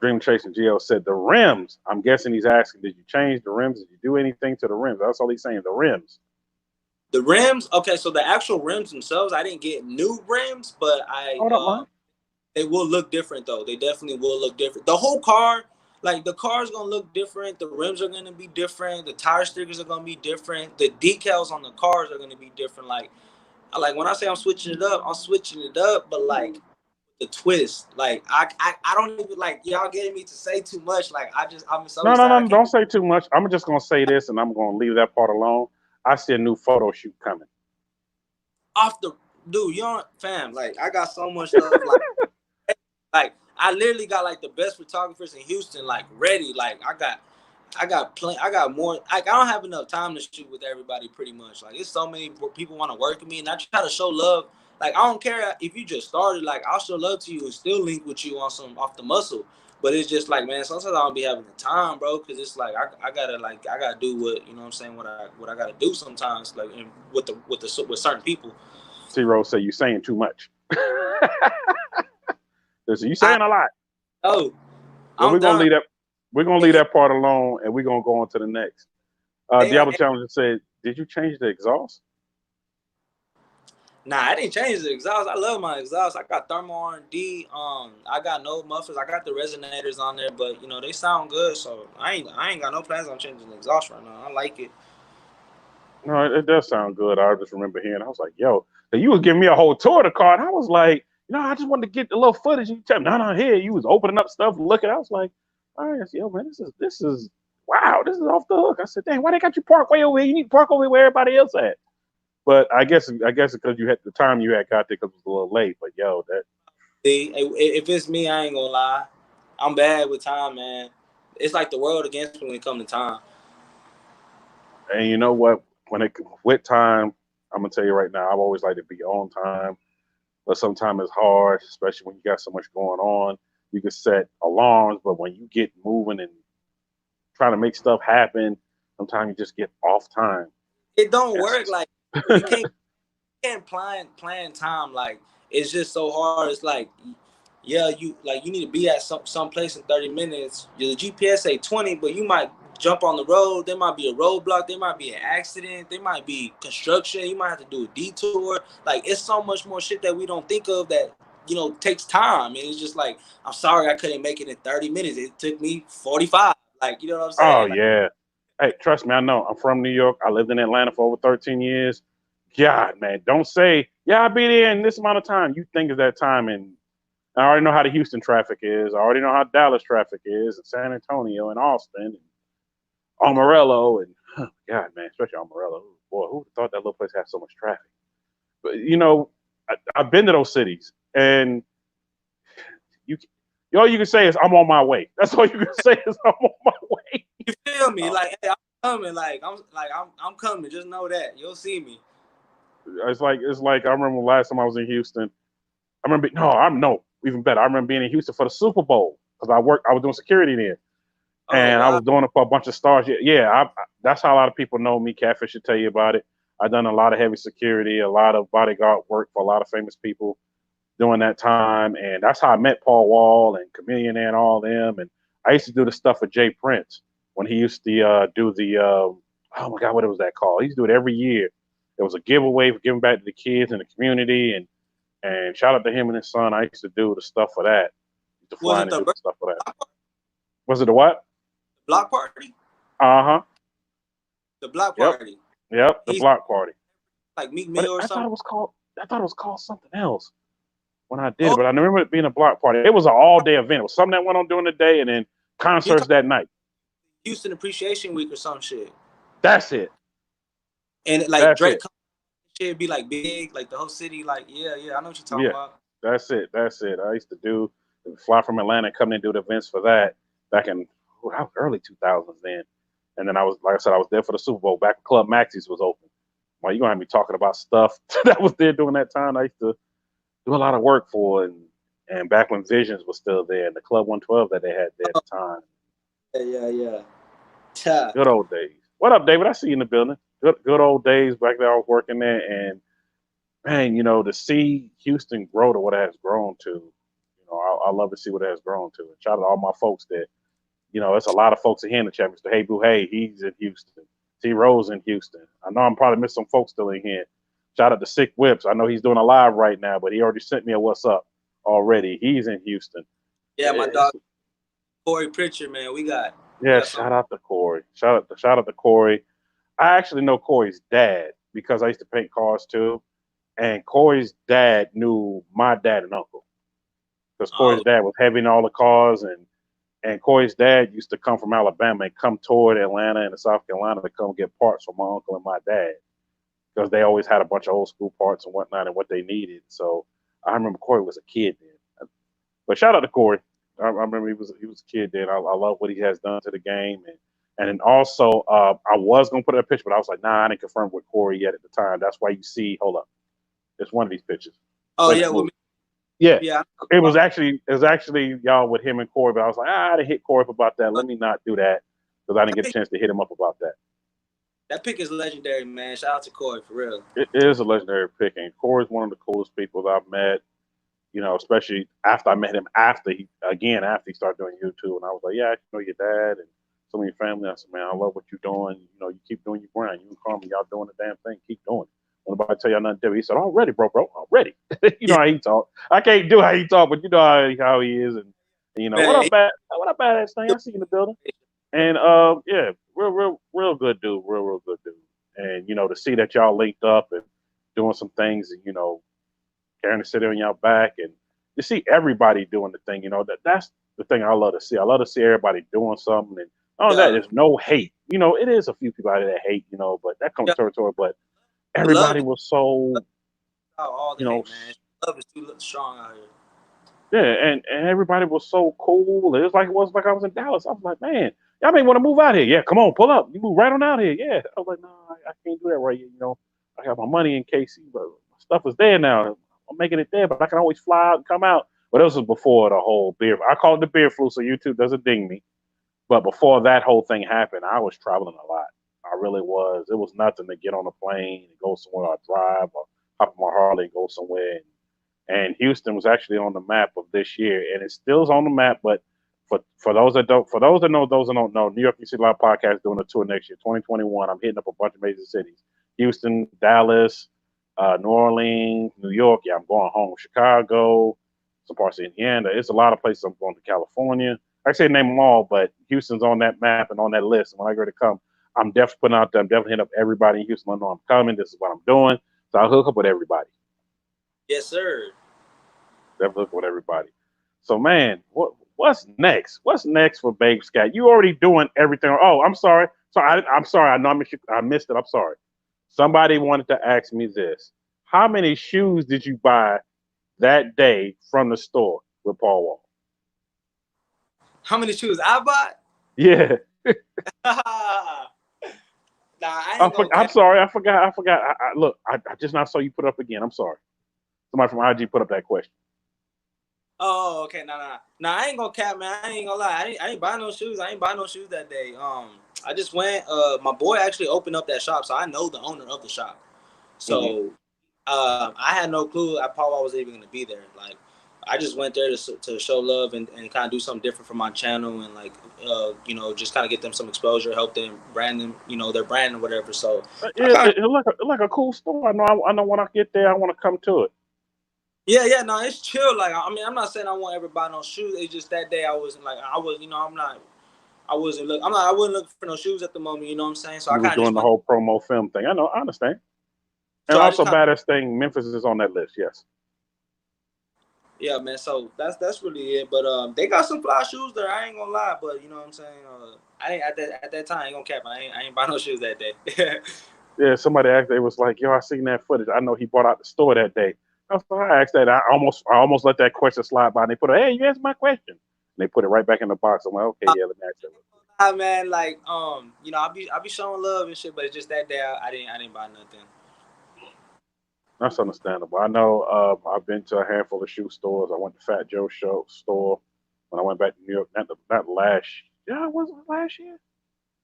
Dream Chasing GL said the rims. I'm guessing he's asking, did you change the rims? Did you do anything to the rims? That's all he's saying. The rims. The rims. Okay, so the actual rims themselves, I didn't get new rims, but they will look different though. They definitely will look different. The whole car. Like, the car's going to look different. The rims are going to be different. The tire stickers are going to be different. The decals on the cars are going to be different. Like when I say I'm switching it up, I'm switching it up. But, like, the twist, like, I don't even, like, y'all getting me to say too much. Like, I'm so No, don't say too much. I'm just going to say this, and I'm going to leave that part alone. I see a new photo shoot coming. Dude, you don't, fam, like, I got so much stuff. Like, I literally got like the best photographers in Houston, like ready. Like I got more. Like I don't have enough time to shoot with everybody. Pretty much, like it's so many people want to work with me, and I try to show love. Like I don't care if you just started. Like I'll show love to you and still link with you on some off the muscle. But it's just like, man, sometimes I don't be having the time, bro, because it's like I gotta do what, you know what I'm saying, what I gotta do sometimes, like with certain people. T-Rose say you saying too much. Listen, you saying a lot. Oh, we're gonna leave that. We're gonna leave that part alone, and we're gonna go on to the next. Diablo Challenger said, "Did you change the exhaust?" Nah, I didn't change the exhaust. I love my exhaust. I got thermal R&D. I got no mufflers. I got the resonators on there, but they sound good. So I ain't got no plans on changing the exhaust right now. I like it. No, it does sound good. I just remember hearing. I was like, "Yo," you was giving me a whole tour of the car, and I was like, I just wanted to get a little footage. You tell me, no, here you was opening up stuff, looking. I was like, all right, yo, man, this is wow, this is off the hook. I said, dang, why they got you park way over here? You need to park over where everybody else at. But I guess because you had the time you had got there because it was a little late. But yo, that. See, if it's me, I ain't gonna lie. I'm bad with time, man. It's like the world against me when it comes to time. And you know what? With time, I'm gonna tell you right now, I've always liked to be on time. but sometimes it's hard, especially when you got so much going on. You can set alarms, but when you get moving and trying to make stuff happen, sometimes you just get off time. It don't work. Like you can't plan time. Like it's just so hard. It's like, yeah, you need to be at some place in 30 minutes. The GPS say 20, but you might jump on the road. There might be a roadblock. There might be an accident. There might be construction. You might have to do a detour. Like it's so much more shit that we don't think of that, you know, takes time. And it's just like, I'm sorry I couldn't make it in 30 minutes. It took me 45. Like, you know what I'm saying? Oh Like, yeah. Hey, trust me, I know. I'm from New York. I lived in Atlanta for over 13 years. God, man, don't say, yeah, I'll be there in this amount of time. You think of that time, and I already know how the Houston traffic is. I already know how Dallas traffic is, and San Antonio, and Austin, and Amarillo, and God, man, especially Amarillo. Boy, who thought that little place had so much traffic? But you know, I've been to those cities, and all you can say is I'm on my way. That's all you can say is I'm on my way. you feel me? Like, hey, I'm coming. I'm coming. Just know that you'll see me. It's like I remember last time I was in Houston. Even better. I remember being in Houston for the Super Bowl because I was doing security there, and wow. I was doing it for a bunch of stars. Yeah, that's how a lot of people know me. Catfish should tell you about it. I've done a lot of heavy security, a lot of bodyguard work for a lot of famous people during that time, and that's how I met Paul Wall and Chameleon and all them. And I used to do the stuff with Jay Prince when he used to do the oh my God, what was that called? He used to do it every year. It was a giveaway for giving back to the kids in the community, and shout out to him and his son. I used to do the stuff for that. To fly and do the stuff for that. Was it the what? Block party? Uh-huh. The block party. Yep, the block party. Like Meek Mill or something? I thought it was called something else when I did it, but I remember it being a block party. It was an all-day event. It was something that went on during the day and then concerts that night. Houston Appreciation Week or some shit. That's it. And like Drake shit be like big, like the whole city, like yeah, I know what you're talking about. That's it. I used to fly from Atlanta and come and do the events for that back in early 2000s then. And then I was there for the Super Bowl back when Club Maxie's was open. Well, you're gonna have me talking about stuff that was there during that time. I used to do a lot of work for, and back when Visions was still there, and the Club 112 that they had there at the time. Yeah. Good old days. What up, David? I see you in the building. Good old days back there. I was working there, and man, you know, to see Houston grow to what it has grown to, you know, I love to see what it has grown to. And shout out to all my folks there. You know, it's a lot of folks in here in the chat. Mr. Hey Boo Hey, he's in Houston. T Rose in Houston. I know I'm probably missing some folks still in here. Shout out to Sick Whips. I know he's doing a live right now, but he already sent me a what's up already. He's in Houston. Yeah, my dog Corey Pritchard, man. Shout out to Corey. Shout out to Corey. I actually know Corey's dad because I used to paint cars too. And Corey's dad knew my dad and uncle. Because Corey's dad was heavy in all the cars, and Corey's dad used to come from Alabama and come toward Atlanta and South Carolina to come get parts from my uncle and my dad. Because they always had a bunch of old school parts and whatnot and what they needed. So I remember Corey was a kid then. But shout out to Corey. I remember he was a kid then. I love what he has done to the game. And then also, I was going to put in a picture, but I was like, nah, I didn't confirm with Corey yet at the time. That's why you see, hold up. It's one of these pictures. Oh, yeah. Yeah. It was actually y'all with him and Corey, but I was like, I didn't hit Corey up about that. Let me not do that because I didn't get a chance to hit him up about that. That pick is legendary, man. Shout out to Corey, for real. It is a legendary pick, and Corey's one of the coolest people that I've met, you know, especially after I met him after he started doing YouTube, and I was like, yeah, I know your dad and some of your family. I said, man, I love what you're doing. You know, you keep doing your grind. You and Carmen, y'all doing the damn thing. Keep doing it. When nobody tell y'all nothing different. He said, already, bro, already. You know how he talk. I can't do how he talk, but you know how he is. And you know, man, what up, badass thing? I see you in the building. And yeah, real good dude, real good dude. And you know, to see that y'all linked up and doing some things, and you know, carrying the city on y'all back, and to see everybody doing the thing, you know, that's the thing I love to see. I love to see everybody doing something, and all that. There's no hate. You know, it is a few people out there that hate, you know, but that comes territory. But everybody was so, you know, man. Love is too strong out here. Yeah, and everybody was so cool. It was like I was in Dallas. I was like, man, y'all may want to move out here. Yeah, come on, pull up. You move right on out here. Yeah. I was like, no, I can't do that right here. You know, I got my money in KC, but my stuff is there now. My making it there, but I can always fly out and come out. But this was before the whole beer. I call it the beer flu, so YouTube doesn't ding me. But before that whole thing happened, I was traveling a lot. I really was. It was nothing to get on a plane and go somewhere or drive or hop on my Harley and go somewhere. And Houston was actually on the map of this year, and it still is on the map. But for those that don't, those that don't know, New York City Live Podcast is doing a tour next year, 2021. I'm hitting up a bunch of major cities: Houston, Dallas, New Orleans, New York. Yeah, I'm going home. Chicago, some parts of Indiana. It's a lot of places. I'm going to California. I say name them all, but Houston's on that map and on that list. And when I go to come, I'm definitely putting out there. I'm definitely hitting up everybody in Houston. I know I'm coming. This is what I'm doing. So I'll hook up with everybody. Yes, sir. Definitely hook up with everybody. So, man, what's next? What's next for Bape Scat? You already doing everything. Oh, I'm sorry. I'm sorry. I know I missed it. I'm sorry. Somebody wanted to ask me this. How many shoes did you buy that day from the store with Paul Wall? How many shoes I bought? Yeah. Nah, I ain't gonna I'm sorry. I forgot. Look, I just now saw you put up again. I'm sorry. Somebody from IG put up that question. Oh, okay. Nah, I ain't gonna cap, man. I ain't gonna lie. I ain't buy no shoes. I ain't buy no shoes that day. I just went. My boy actually opened up that shop, so I know the owner of the shop. So, I had no clue Paul Wall was even gonna be there. Like, I just went there to show love and kind of do something different for my channel and like, just kind of get them some exposure, help them brand them, their brand or whatever. So, It look like a cool store. I know when I get there, I want to come to it. Yeah, no, it's chill. Like, I mean, I'm not saying I won't ever buy no shoes. It's just that day I wasn't like, I wasn't looking for no shoes at the moment. You know what I'm saying? So I was doing the whole promo film thing. I understand. And so also, baddest thing, Memphis is on that list. Yes. Yeah, man. So that's really it. But they got some fly shoes there. I ain't gonna lie. But you know what I'm saying? I ain't at that time. I ain't gonna cap. I ain't buy no shoes that day. Yeah. Somebody asked. They was like, "Yo, I seen that footage. I know he bought out the store that day." I asked that. I almost let that question slide by. And they put, "Hey, you answered my question." And they put it right back in the box. I'm like, "Okay, yeah, let me ask that." Man, like, I be showing love and shit, but it's just that day I didn't buy nothing. That's understandable. I know I've been to a handful of shoe stores. I went to Fat Joe's store when I went back to New York. Not last. Yeah, was it last year?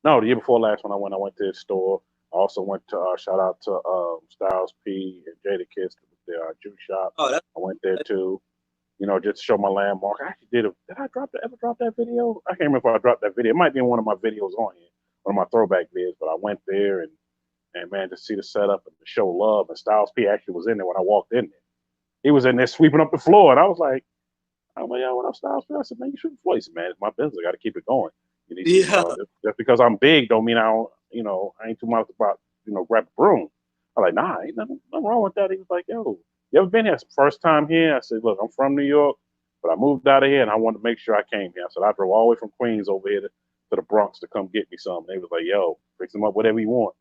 No, the year before last when I went to his store. I also went to shout out to Styles P and Jada Kiss, the juice shop. Oh, I went there too. Just to show my landmark. I actually did I ever drop that video? I can't remember if I dropped that video. It might be in one of my videos on here, one of my throwback videos. But I went there and man, to see the setup and to show love. And Styles P actually was in there when I walked in there. He was in there sweeping up the floor, and I was like, "Oh my God, what up, Styles P?" I said, "Man, you sweep the floor." He said, "Man, it's my business. I got to keep it going." Just because I'm big don't mean I don't. I ain't too much about grab a broom. I'm like, "Nah, ain't nothing wrong with that." He was like, "Yo, you ever been here? It's the first time here." I said, "Look, I'm from New York, but I moved out of here, and I wanted to make sure I came here." I said, "I drove all the way from Queens over here to the Bronx to come get me some." And they was like, "Yo, fix them up whatever you want."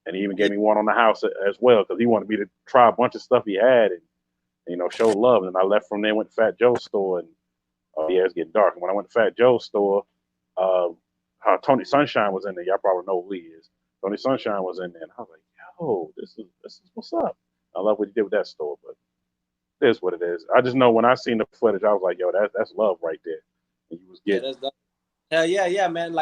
And he even gave me one on the house as well because he wanted me to try a bunch of stuff he had and show love. And I left from there, went to Fat Joe's store, and it's getting dark. And when I went to Fat Joe's store, Tony Sunshine was in there. Y'all probably know who he is. Tony Sunshine was in there, and I was like, "Yo, this is what's up." I love what he did with that store, but it is what it is. I just know when I seen the footage, I was like, "Yo, that's love right there." And you was getting. Hell yeah, man.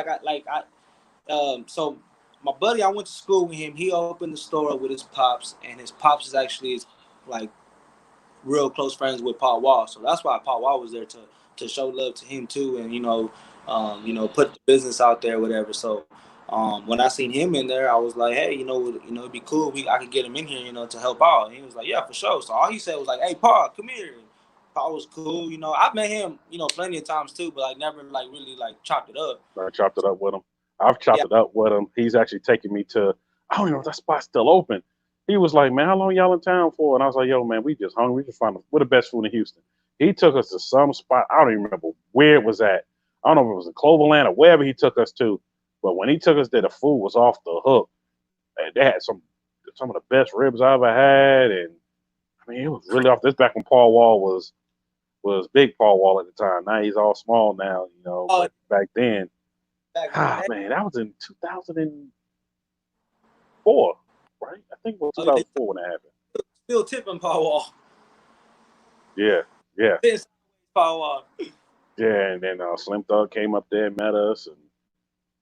So my buddy, I went to school with him. He opened the store with his pops, and his pops is actually like real close friends with Paul Wall. So that's why Paul Wall was there to show love to him too, and put the business out there, whatever. So when I seen him in there, I was like, hey, it'd be cool. I could get him in here, to help out. And he was like, yeah, for sure. So all he said was like, hey, Paul, come here. And Paul was cool. I've met him, plenty of times too, but like never like really like chopped it up. I chopped it up with him. I've chopped it up with him. He's actually taking me to, I don't even know if that spot's still open. He was like, "Man, how long y'all in town for?" And I was like, "Yo, man, we just hungry. We just find we're the best food in Houston." He took us to some spot. I don't even remember where it was at. I don't know if it was in Cloverland or wherever he took us to. But when he took us there, the food was off the hook. And they had some of the best ribs I ever had. And I mean, it was really off. This back when Paul Wall was big Paul Wall at the time. Now he's all small now, But back then, man, that was in 2004. Right? I think it was 2004 when it happened. Still tipping Paul Wall. Yeah, yeah, Power off. yeah. And then Slim Thug came up there and met us, and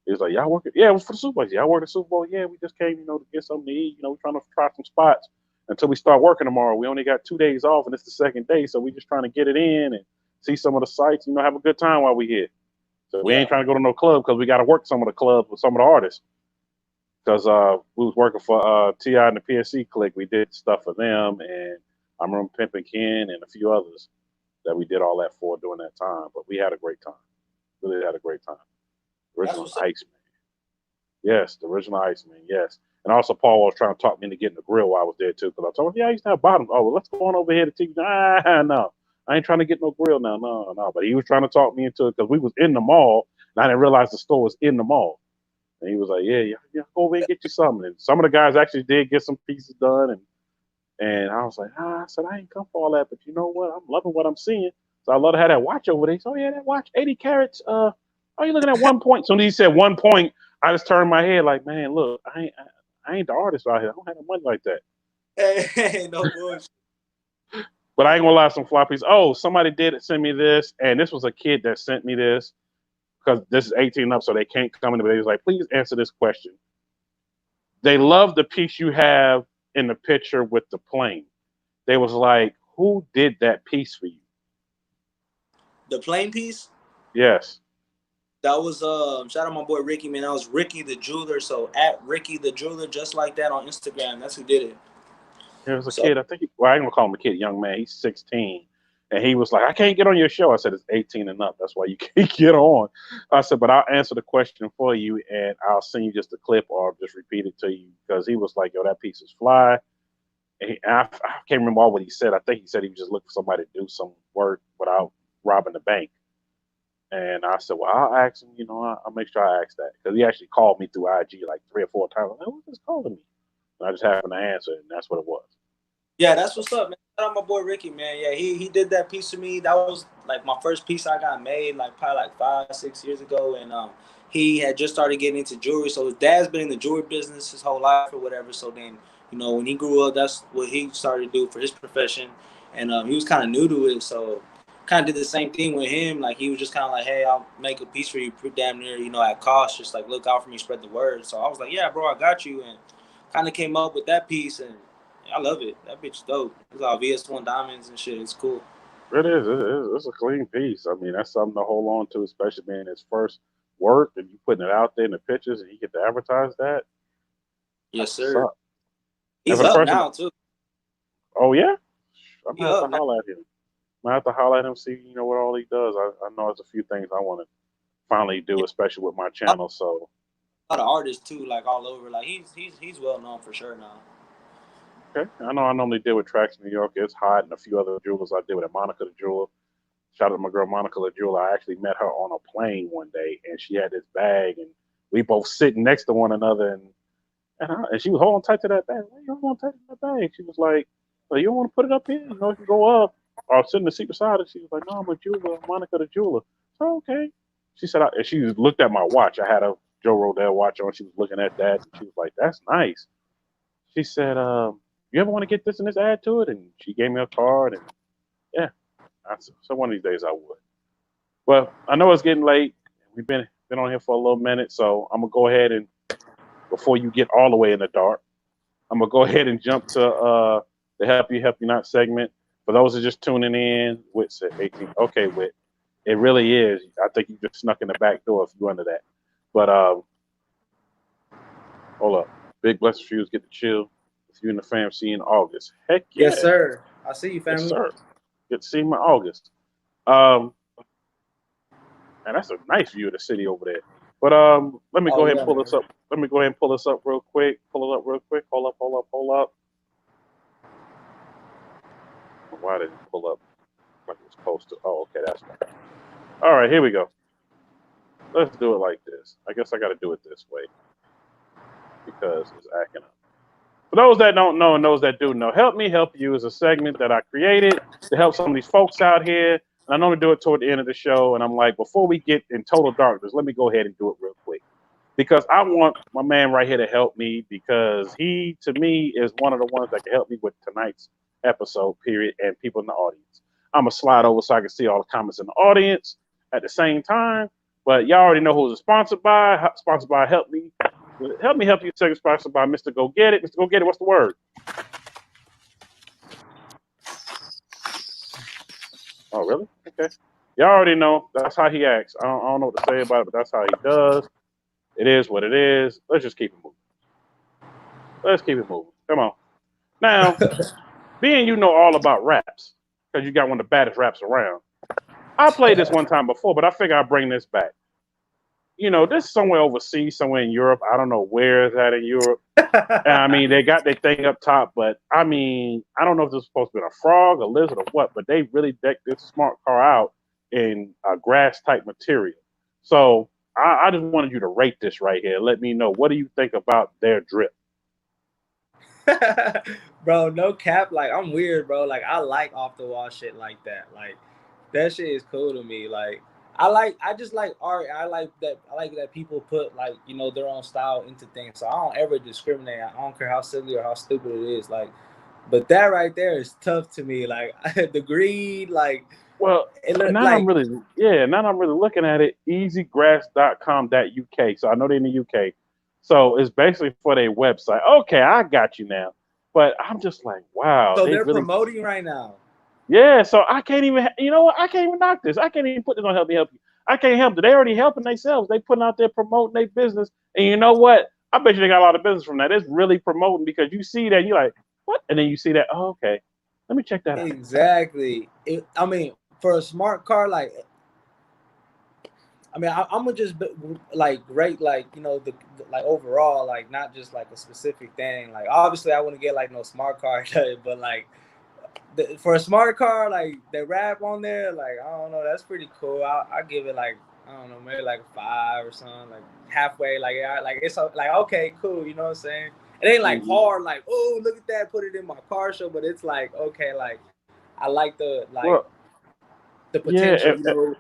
he was like, "Y'all working? Yeah, it was for the Super Bowl. Y'all working the Super Bowl? Yeah, we just came, to get something to eat. We're trying to try some spots until we start working tomorrow. We only got 2 days off, and it's the second day, so we just trying to get it in and see some of the sites. Have a good time while we here. So we ain't trying to go to no club because we got to work some of the clubs with some of the artists. Because we was working for T.I. and the PSC Click. We did stuff for them, and I remember Pimpin' Ken and a few others that we did all that for during that time. But we had a great time. Really had a great time. Original Iceman. Yes, the original Iceman, yes. And also Paul was trying to talk me into getting the grill while I was there too. Because I told him, I used to have bottoms. Oh, well, let's go on over here to TV. No. I ain't trying to get no grill now. No. But he was trying to talk me into it because we was in the mall, and I didn't realize the store was in the mall. And he was like, yeah, go over and get you something. And some of the guys actually did get some pieces done. And I was like, I said, I ain't come for all that. But you know what? I'm loving what I'm seeing. So I love to have that watch over there. So, yeah, that watch, 80 carats. Oh, you looking at 1 point. So when he said 1 point, I just turned my head like, man, look, I ain't the artist out here. I don't have no money like that. Hey, no bullshit. But I ain't gonna lie, some floppies. Oh, somebody did send me this, and this was a kid that sent me this because this is 18 up, so they can't come in. But they was like, please answer this question. They love the piece you have in the picture with the plane. They was like, who did that piece for you? The plane piece? Yes. That was shout out my boy Ricky, man. That was Ricky the Jeweler. So at Ricky the Jeweler, just like that on Instagram. That's who did it. There was a kid, I think, I ain't gonna call him a kid, young man. He's 16. And he was like, I can't get on your show. I said, it's 18 and up. That's why you can't get on. I said, but I'll answer the question for you and I'll send you just a clip or I'll just repeat it to you. Because he was like, yo, that piece is fly. And I can't remember all what he said. I think he said he was just looking for somebody to do some work without robbing the bank. And I said, well, I'll ask him, I'll make sure I ask that. Because he actually called me through IG like 3 or 4 times. I'm like, who's this calling me? And I just happened to answer, and that's what it was. Yeah, that's what's up, man. Shout out my boy Ricky, man. Yeah, he did that piece to me. That was like my first piece I got made, like probably like 5-6 years ago. And he had just started getting into jewelry. So his dad's been in the jewelry business his whole life or whatever. So then, when he grew up, that's what he started to do for his profession. And he was kind of new to it. So kind of did the same thing with him. Like he was just kind of like, hey, I'll make a piece for you damn near, at cost. Just like look out for me, spread the word. So I was like, yeah, bro, I got you. And kind of came up with that piece. And I love it. That bitch dope. It's all VS1 diamonds and shit. It's cool. It is. It's a clean piece. I mean, that's something to hold on to, especially being his first work and you putting it out there in the pictures and you get to advertise that. Yes, sir. He's up now, too. Oh, yeah? I'm going to have to holler at him. I'm going to have to holler at him, see, what all he does. I know there's a few things I want to finally do, especially with my channel, so. A lot of artists, too, like all over. Like, he's well known for sure now. Okay. I know I normally deal with Tracks New York. It's Hot and a few other jewelers I did with Monica the Jeweler. Shout out to my girl Monica the Jeweler. I actually met her on a plane one day, and she had this bag, and we both sitting next to one another, and she was holding tight to that bag. Why you holding tight to that bag? She was like, well, you don't want to put it up here? It can go up. Or sit in the seat beside her. She was like, no, I'm a jeweler, Monica the Jeweler. So, okay. She said, and she looked at my watch. I had a Joe Rodell watch on. She was looking at that, and she was like, that's nice. She said, you ever want to get this and this add to it? And she gave me a card, and yeah. So one of these days I would. Well, I know it's getting late. We've been on here for a little minute, so I'm gonna go ahead and before you get all the way in the dark, I'm gonna go ahead and jump to the Help You Not segment. For those who are just tuning in, Whit said 18. Okay, Whit, it really is. I think you just snuck in the back door if you under that. But hold up, big blessed Fuze get to chill with you and the fam. See you in August. Heck yeah. Yes, sir. I see you, family. Yes, sir. Get to see him in August. And that's a nice view of the city over there. But let me go ahead and pull this up. Let me go ahead and pull this up real quick. Pull it up real quick. Hold up. Why did it pull up like it was supposed to? Oh, okay, that's fine. All right, here we go. Let's do it like this. I guess I got to do it this way because it's acting up. For those that don't know and those that do know, Help Me Help You is a segment that I created to help some of these folks out here. And I normally do it toward the end of the show. And I'm like, before we get in total darkness, let me go ahead and do it real quick. Because I want my man right here to help me because he, to me, is one of the ones that can help me with tonight's episode, period, and people in the audience. I'm gonna slide over so I can see all the comments in the audience at the same time. But y'all already know who it's sponsored by. Sponsored by Help Me Help You. Second sponsored by Mr. Go Get It. Mr. Go Get It. What's the word? Oh, really? Okay. Y'all already know. That's how he acts. I don't know what to say about it, but that's how he does. It is what it is. Let's just keep it moving. Let's keep it moving. Come on. Now, being you know all about raps, because you got one of the baddest raps around. I played this one time before, but I figure I'll bring this back. You know, this is somewhere overseas, somewhere in Europe. I don't know where it's at in Europe. And I mean, they got their thing up top, but I mean, I don't know if this is supposed to be a frog, a lizard, or what, but they really decked this smart car out in grass type material. So I just wanted you to rate this right here. Let me know, what do you think about their drip? Bro, no cap. Like, I'm weird, bro. Like, I like off the wall shit like that. Like, that shit is cool to me. Like, I just like art. I like that people put, like, you know, their own style into things. So I don't ever discriminate. I don't care how silly or how stupid it is. Like, but that right there is tough to me. Like, the greed, like, well, now like, I'm really looking at it. Easygrass.com.uk. So I know they're in the UK. So it's basically for their website. Okay, I got you now. But I'm just like, wow. So they're really promoting right now. Yeah, so I can't even, you know what? I can't even knock this. I can't even put this on Help Me Help You. I can't help it. They already helping themselves. They putting out there promoting their business. And you know what? I bet you they got a lot of business from that. It's really promoting, because you see that, you're like, what? And then you see that, oh, okay. Let me check that out. Exactly. I mean, for a smart car, like, I mean, I'm gonna just like rate, like, you know, the like overall, like, not just like a specific thing. Like, obviously, I wouldn't get like no smart car, but like, for a smart car, like, the rap on there, like, I don't know, that's pretty cool. I give it like, I don't know, maybe like a 5 or something, like halfway. Like, like, it's like, okay, cool, you know what I'm saying? It ain't like hard, like, oh, look at that, put it in my car show, but it's like, okay, like, I like the the potential, Yeah, you know.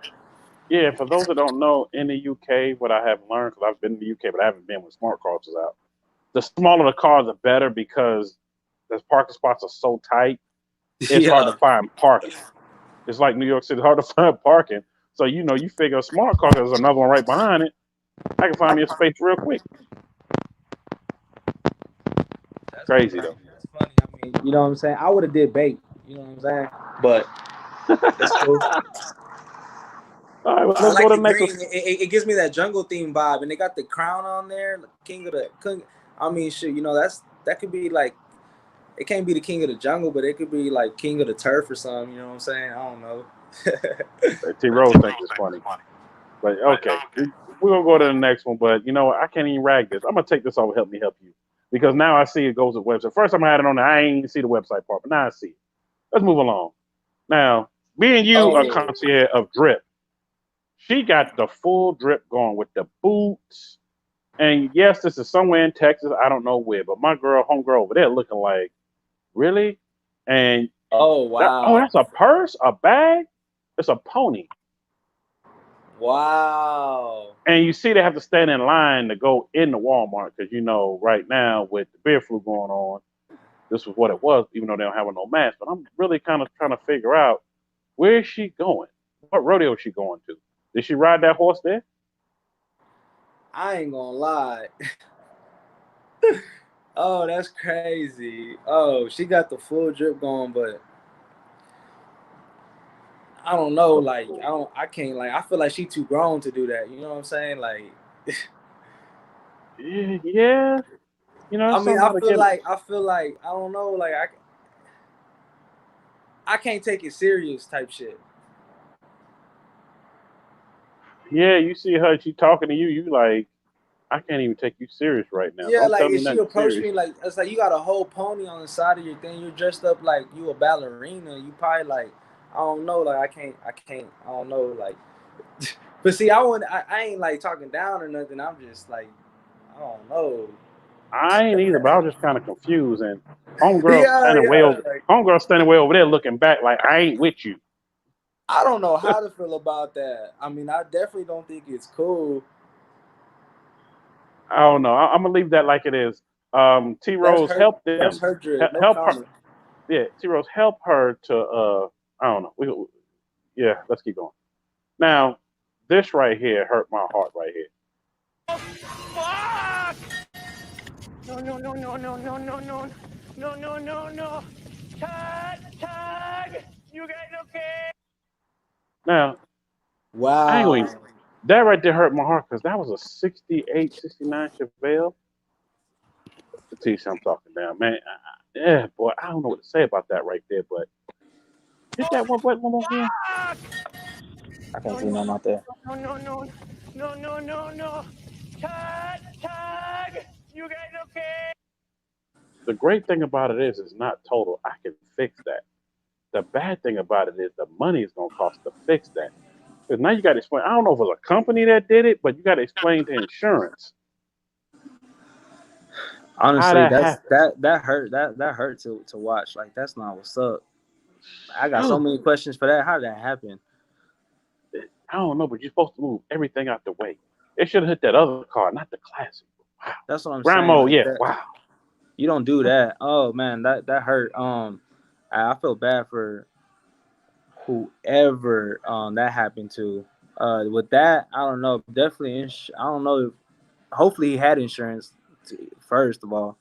yeah. For those that don't know, in the UK, what I have learned, because I've been in the UK, but I haven't been when smart cars was out. The smaller the car, the better, because the parking spots are so tight. It's hard to find parking. It's like New York City, hard to find parking. So, you know, you figure a smart car, there's another one right behind it. I can find me a space real quick. That's Crazy, funny. though. That's funny. I mean, you know what I'm saying? I would have did Bape, you know what I'm saying? But it's cool. All right, well, I let's go like to the the next green. one. It gives me that jungle theme vibe, and they got the crown on there, king of the. I mean, shit, you know, that could be like, it can't be the king of the jungle, but it could be like king of the turf or something. You know what I'm saying? I don't know. T. Rose thinks it's funny. But, okay, we're going to go to the next one. But, you know what? I can't even rag this. I'm going to take this over, Help Me Help You. Because now I see it goes to the website. First time I had it on there, I ain't even see the website part, but now I see it. Let's move along. Now, being you a concierge of drip, she got the full drip going with the boots. And yes, this is somewhere in Texas. I don't know where, but my homegirl over there looking like, really? And Oh, wow. that's a purse, a bag? It's a pony. Wow. And you see they have to stand in line to go into Walmart, because, you know, right now with the beer flu going on, this was what it was, even though they don't have no mask. But I'm really kind of trying to figure out, where is she going? What rodeo is she going to? Did she ride that horse there? I ain't gonna lie. Oh, that's crazy. Oh, she got the full drip going, but I don't know. Like, I can't, like, I feel like she too grown to do that. You know what I'm saying? Like, Yeah. You know, I that's mean, something to get. I feel like, I don't know. Like, I can't take it serious type shit. Yeah, you see her, she talking to you, you like, I can't even take you serious right now. Yeah, Don't like, tell me if she nothing approached serious. me, like, it's like, you got a whole pony on the side of your thing. You're dressed up like you a ballerina. You probably like, I don't know. Like, I don't know. Like, but see, I ain't like talking down or nothing. I'm just like, I don't know. I ain't either, but I was just kind of confused. And homegirl Yeah, standing way over, like, homegirl standing way over there looking back like, I ain't with you. I don't know how to feel about that. I mean, I definitely don't think it's cool. I don't know. I'm gonna leave that like it is. T That's Rose, her. help That's them. her drip. No Help her. comment. Yeah, T Rose, help her to I don't know. Yeah, let's keep going. Now, this right here hurt my heart right here. Fuck! No. Tag! You guys okay? Now, I ain't Wow. going that right there hurt my heart because that was a 68, 69 Chevelle. To teach I'm talking down, man. Yeah, boy, I don't know what to say about that right there, but hit that one more again. I can't see nothing out there. No. Tag! You guys okay? The great thing about it is it's not total. I can fix that. The bad thing about it is the money is going to cost to fix that. Because now you got to explain. I don't know if it was a company that did it, but you got to explain to insurance how Honestly, that happened. that hurt to watch. Like that's not what's up. I got so Shoot. many questions for that. How did that happen? I don't know, but you're supposed to move everything out the way. It should have hit that other car, not the classic. Wow. That's what I'm saying. Grandma, Like yeah, that, wow. you don't do that. Oh man, that hurt. I feel bad for whoever that happened to. With that, I don't know. Definitely, I don't know. Hopefully, he had insurance. First of all,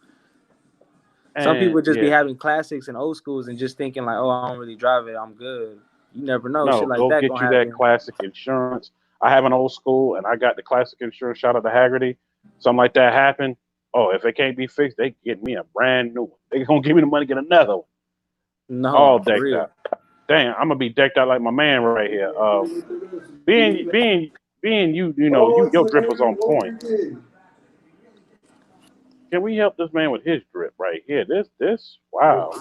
some And people just be yeah, having classics and old schools and just thinking like, "Oh, I don't really drive it. I'm good." You never know. no, Shit like go that get gonna you that happen. classic insurance. I have an old school, and I got the classic insurance. Shout out to Haggerty. Something like that happened. Oh, if it can't be fixed, they get me a brand new one. They gonna give me the money, get another one, all No, for decked real. out. Damn, I'm gonna be decked out like my man right here. Being you know, your drip was on point. Can we help this man with his drip right here? Wow.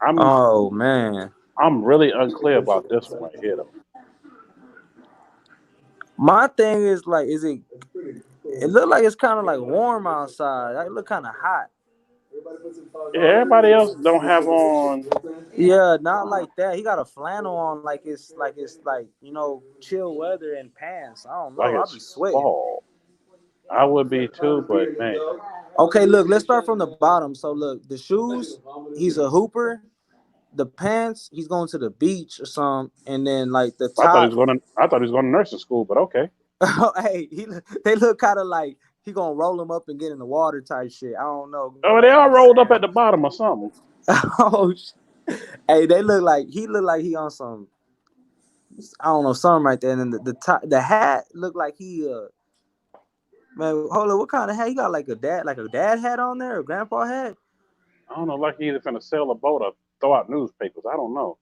I'm Oh man. I'm really unclear about this one right here though. My thing is like, is it? It look like it's kind of like warm outside. It look kind of hot. Yeah, everybody else don't have on Yeah, not like that. He got a flannel on, like it's like chill weather and pants. I don't like know. I'll it's be sweating. fall. I would be too, but man, Okay, look. Let's start from the bottom. So look, the shoes. He's a hooper. The pants. He's going to the beach or something. And then like the top. I thought he was going to nursing school, but okay. Hey, they look kind of like he gonna roll him up and get in the water type shit. I don't know. Oh, they all rolled up at the bottom or something. Oh, hey, they look like he on some. I don't know, something right there. And then the hat looked like he man, hold on, what kind of hat? He got like a dad hat on there, a grandpa hat? I don't know, like he either finna sail a boat or throw out newspapers. I don't know.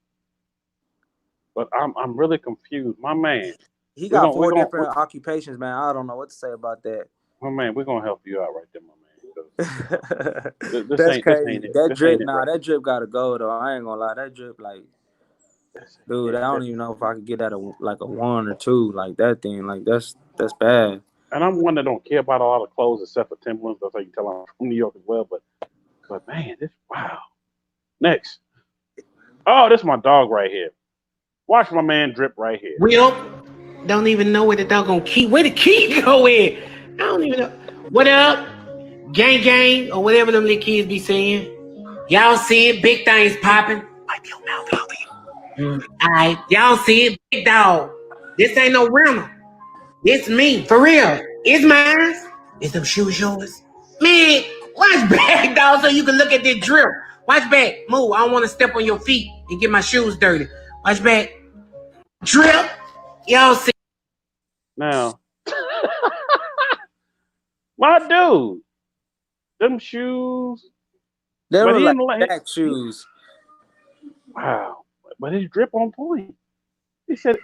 But I'm really confused. My man. He We're got gonna, we're four gonna, different occupations, man. I don't know what to say about that. my man, we're gonna help you out right there, my man. This That's ain't this crazy. ain't it. That This ain't drip, it right. that drip gotta go though. I ain't gonna lie, that drip like, dude, I don't even know if I could get that like a 1 or 2, like that thing, like that's bad. And I'm one that don't care about a lot of clothes except for Timberlands. That's how you can tell I'm from New York as well. But man, wow. Next. Oh, this is my dog right here. Watch my man drip right here. Will don't even know where the doggone key. Where the key go in? I don't even know. What up, gang, or whatever them little kids be saying. Y'all see it? Big things popping. Wipe your mouth out. Alright, y'all see it? Big dog. This ain't no rental. It's me, for real. It's mine. Is them shoes yours? Man, watch back, dog, so you can look at this drip. Watch back. Move. I don't want to step on your feet and get my shoes dirty. Watch back. Drip. Y'all see. Now, my dude, them shoes. They But look he like in the back shoes. Wow. But his drip on point. He said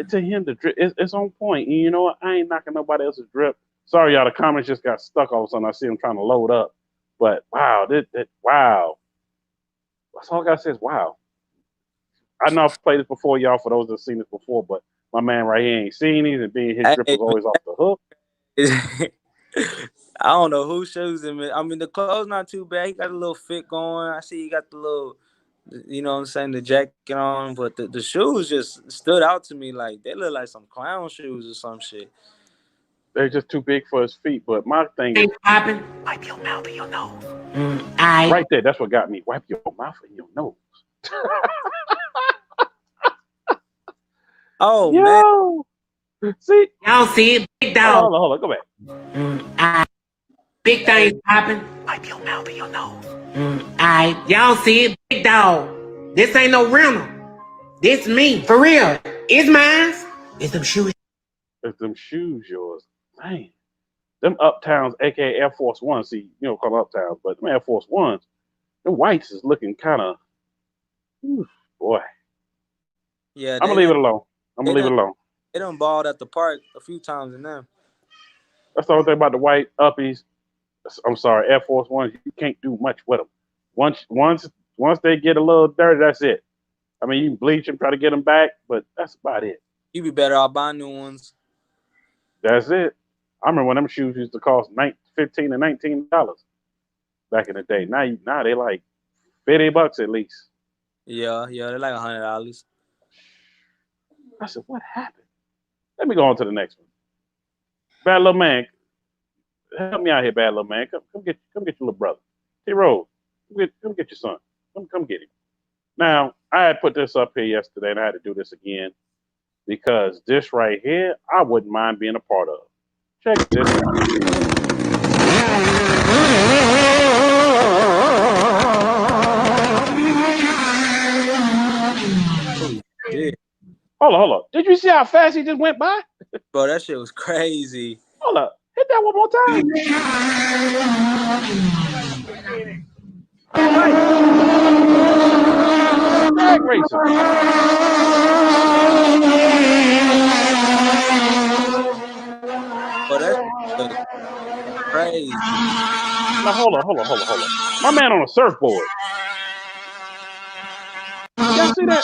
to him the drip it's on point. And you know what? I ain't knocking nobody else's drip. Sorry, y'all. The comments just got stuck all of a sudden. I see them trying to load up. But wow, wow. That's all I gotta say is wow. I know I've played this before, y'all. For those that have seen this before, but my man right here ain't seen these, and being his drip was always off the hook. I don't know who shoes him. I mean, the clothes not too bad. He got a little fit going. I see he got the little, you know what I'm saying, the jacket on. But the shoes just stood out to me. Like, they look like some clown shoes or some shit. They're just too big for his feet. But my thing is, Popping. Wipe your mouth and your nose. Right there. That's what got me. Wipe your mouth and your nose. Oh Yo. See? Y'all see it? Big dog. Hold on. Go back. Big things popping. Wipe your mouth and your nose. Y'all see it? Big dog. This ain't no rental. This me. For real. It's mine. It's them shoes. It's them shoes yours. Man. Them Uptowns, aka Air Force Ones. See, you don't call them Uptowns, but them Air Force Ones, them whites is looking kind of, boy. Yeah, I'm gonna leave it alone. They done balled at the park a few times in them. That's the only thing about the white uppies. I'm sorry, Air Force Ones. You can't do much with them. Once they get a little dirty, that's it. I mean, you can bleach them, try to get them back, but that's about it. You be better off buying new ones. That's it. I remember when them shoes used to cost $15 to $19 back in the day. Now they like $50 at least. Yeah, they're like $100. I said, what happened? Let me go on to the next one. Bad little man, help me out here, bad little man. Come get your little brother. T-Rose, come get your son. Come get him. Now, I had put this up here yesterday, and I had to do this again because this right here, I wouldn't mind being a part of. Check this out. Shit. Hold on. Did you see how fast he just went by? Bro, that shit was crazy. Hold up. Hit that one more time. Drag racing. Bro, that's crazy. Now, hold on. My man on a surfboard. Y'all see that?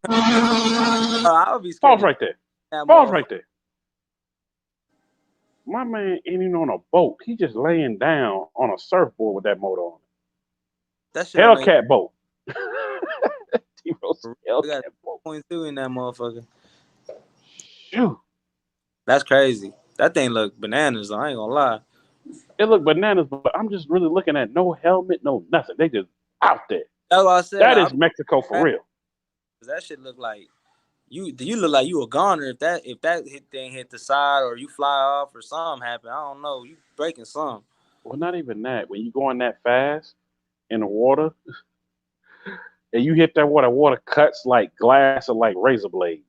I would be scared. Pause right there. My man ain't even on a boat. He just laying down on a surfboard with that motor on it. That shit Hellcat boat. Hellcat boat. 0.2 in that motherfucker. Shoot. That's crazy. That thing look bananas, though. I ain't gonna lie. It look bananas, but I'm just really looking at no helmet, no nothing. They just out there. That's what I said. That is Mexico for real. That shit look like you look like you a goner if that thing hit the side or you fly off or something happen. I don't know. You breaking something. Well, not even that. When you going that fast in the water and you hit that water cuts like glass or like razor blades.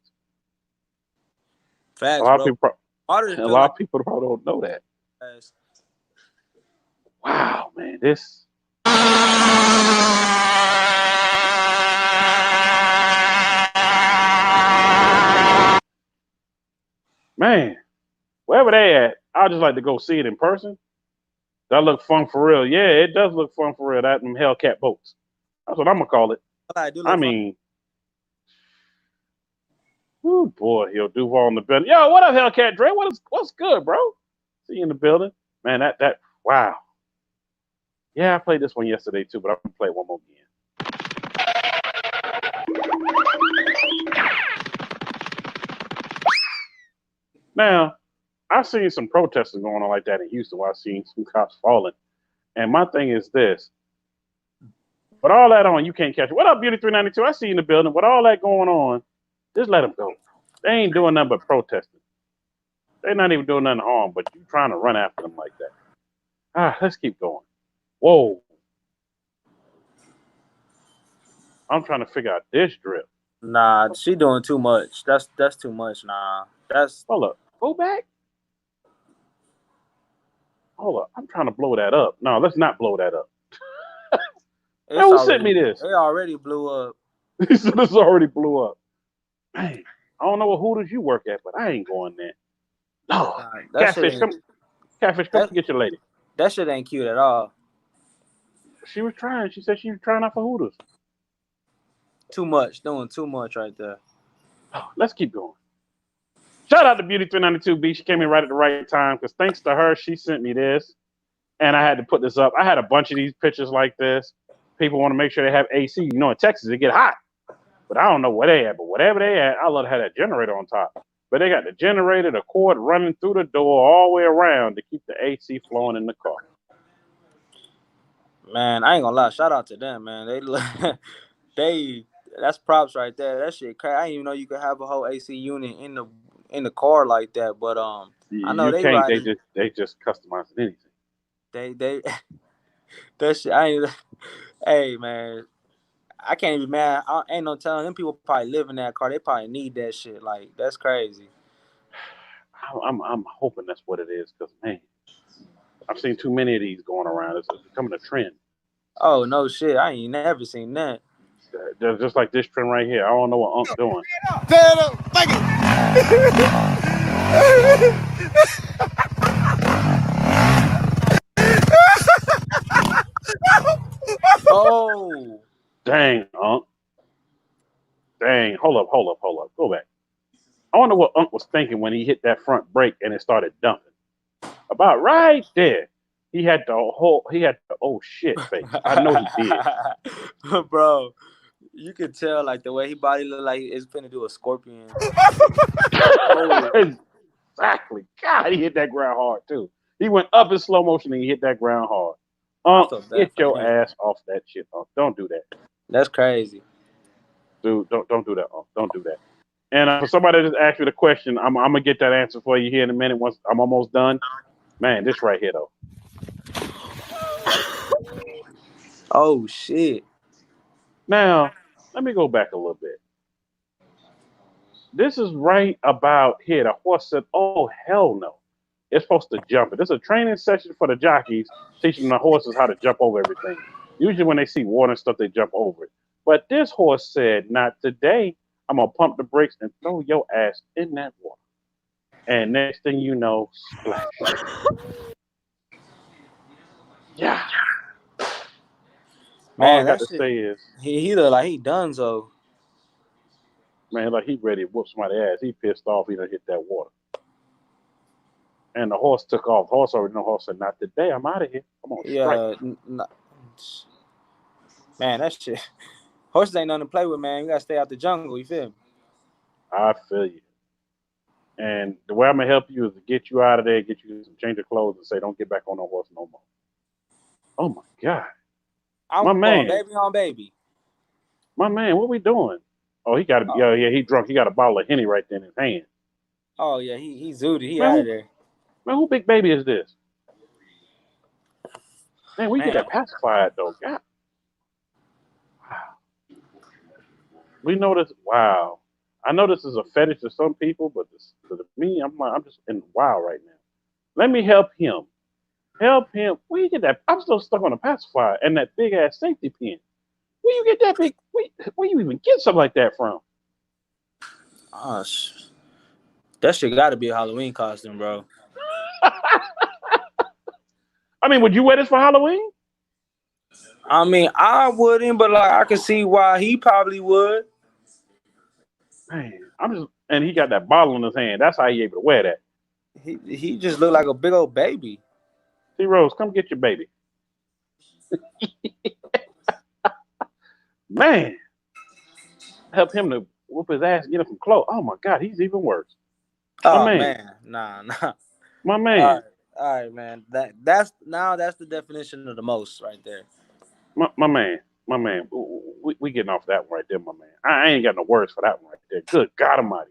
Facts, a lot of people probably don't know that. Facts. Wow, man, this. Man, wherever they at, I'd just like to go see it in person. That look fun for real. Yeah, it does look fun for real. That them Hellcat boats. That's what I'm gonna call it. I mean, oh boy, yo, Duval in the building. Yo, what up, Hellcat Dre? What's good, bro? See you in the building, man. That wow. Yeah, I played this one yesterday too, but I'm gonna play it one more again. Now, I've seen some protesting going on like that in Houston where I've seen some cops falling. And my thing is this. With all that on, you can't catch it. What up, Beauty 392? I see you in the building. With all that going on, just let them go. They ain't doing nothing but protesting. They're not even doing nothing harm, but you trying to run after them like that. Let's keep going. Whoa. I'm trying to figure out this drip. Nah, she doing too much. That's too much. Nah. Hold up. Go back. Hold up. I'm trying to blow that up. No, let's not blow that up. Who sent me this? It already blew up. He said this already blew up. Man, I don't know what Hooters you work at, but I ain't going there. No. Catfish, come get your lady. That shit ain't cute at all. She was trying. She said she was trying out for Hooters. Too much. Doing too much right there. Let's keep going. Shout out to Beauty 392B. She came in right at the right time because thanks to her, she sent me this. And I had to put this up. I had a bunch of these pictures like this. People want to make sure they have AC. You know, in Texas, it get hot. But I don't know where they at. But whatever they at, I love to have that generator on top. But they got the generator, the cord running through the door all the way around to keep the AC flowing in the car. Man, I ain't gonna lie. Shout out to them, man. That's props right there. That shit crazy. I didn't even know you could have a whole AC unit in the car like that. But I know You they can't. riding. They just customize anything. They that shit. I ain't. Hey man, I can't even man. Ain't no telling them people probably live in that car. They probably need that shit. Like that's crazy. I'm hoping that's what it is, because man, I've seen too many of these going around. It's becoming a trend. Oh no shit. I ain't never seen that. Just like this trend right here. I don't know what Unc doing. Oh. Dang, Unc. Dang. Hold up. Go back. I wonder what Unc was thinking when he hit that front brake and it started dumping. About right there. He had the oh shit face. I know he did. Bro, you could tell like the way he body look like it's finna do a scorpion. Exactly. God, he hit that ground hard too. He went up in slow motion and he hit that ground hard. Get your ass off that shit, Unc. Don't do that. That's crazy. Dude, don't do that, Unc. Don't do that. And for somebody that just asked you the question, I'm gonna get that answer for you here in a minute once I'm almost done. Man, this right here though. Oh shit. Now, let me go back a little bit. This is right about here. The horse said, oh, hell no. It's supposed to jump it. This is a training session for the jockeys, teaching the horses how to jump over everything. Usually when they see water and stuff, they jump over it. But this horse said, not today. I'm going to pump the brakes and throw your ass in that water. And next thing you know, splash. Yeah. Man, all I got to say is, he look like he done so. Man, like he ready to whoop somebody's ass. He pissed off. He done hit that water. And the horse took off. The horse already know. The horse said, not today. I'm out of here. Come on, strike. Man, that shit. Horses ain't nothing to play with, man. You gotta stay out the jungle. You feel me? I feel you. And the way I'm gonna help you is to get you out of there, get you some change of clothes, and say, don't get back on the horse no more. Oh my God. My man. Baby on baby. My man, what we doing? Oh, he got it. Yeah, he drunk. He got a bottle of Henny right there in his hand. Oh yeah, he zooted. He out of there. Man, who big baby is this? Man, we get that pacified though. God. Wow. We know this. Wow. I know this is a fetish to some people, but to me, I'm just in wow right now. Let me help him. Help him. Where you get that? I'm still stuck on a pacifier and that big ass safety pin. Where you get that big? Where you even get something like that from? That shit got to be a Halloween costume, bro. I mean, would you wear this for Halloween? I mean, I wouldn't, but like I can see why he probably would. Man, and he got that bottle in his hand. That's how he able to wear that. He just looked like a big old baby. See, Rose, come get your baby. Man, help him to whoop his ass, get him some clothes. Oh my God, he's even worse. Oh man, nah. My man. All right, man. That's the definition of the most right there. My man. We getting off that one right there, my man. I ain't got no words for that one right there. Good God Almighty.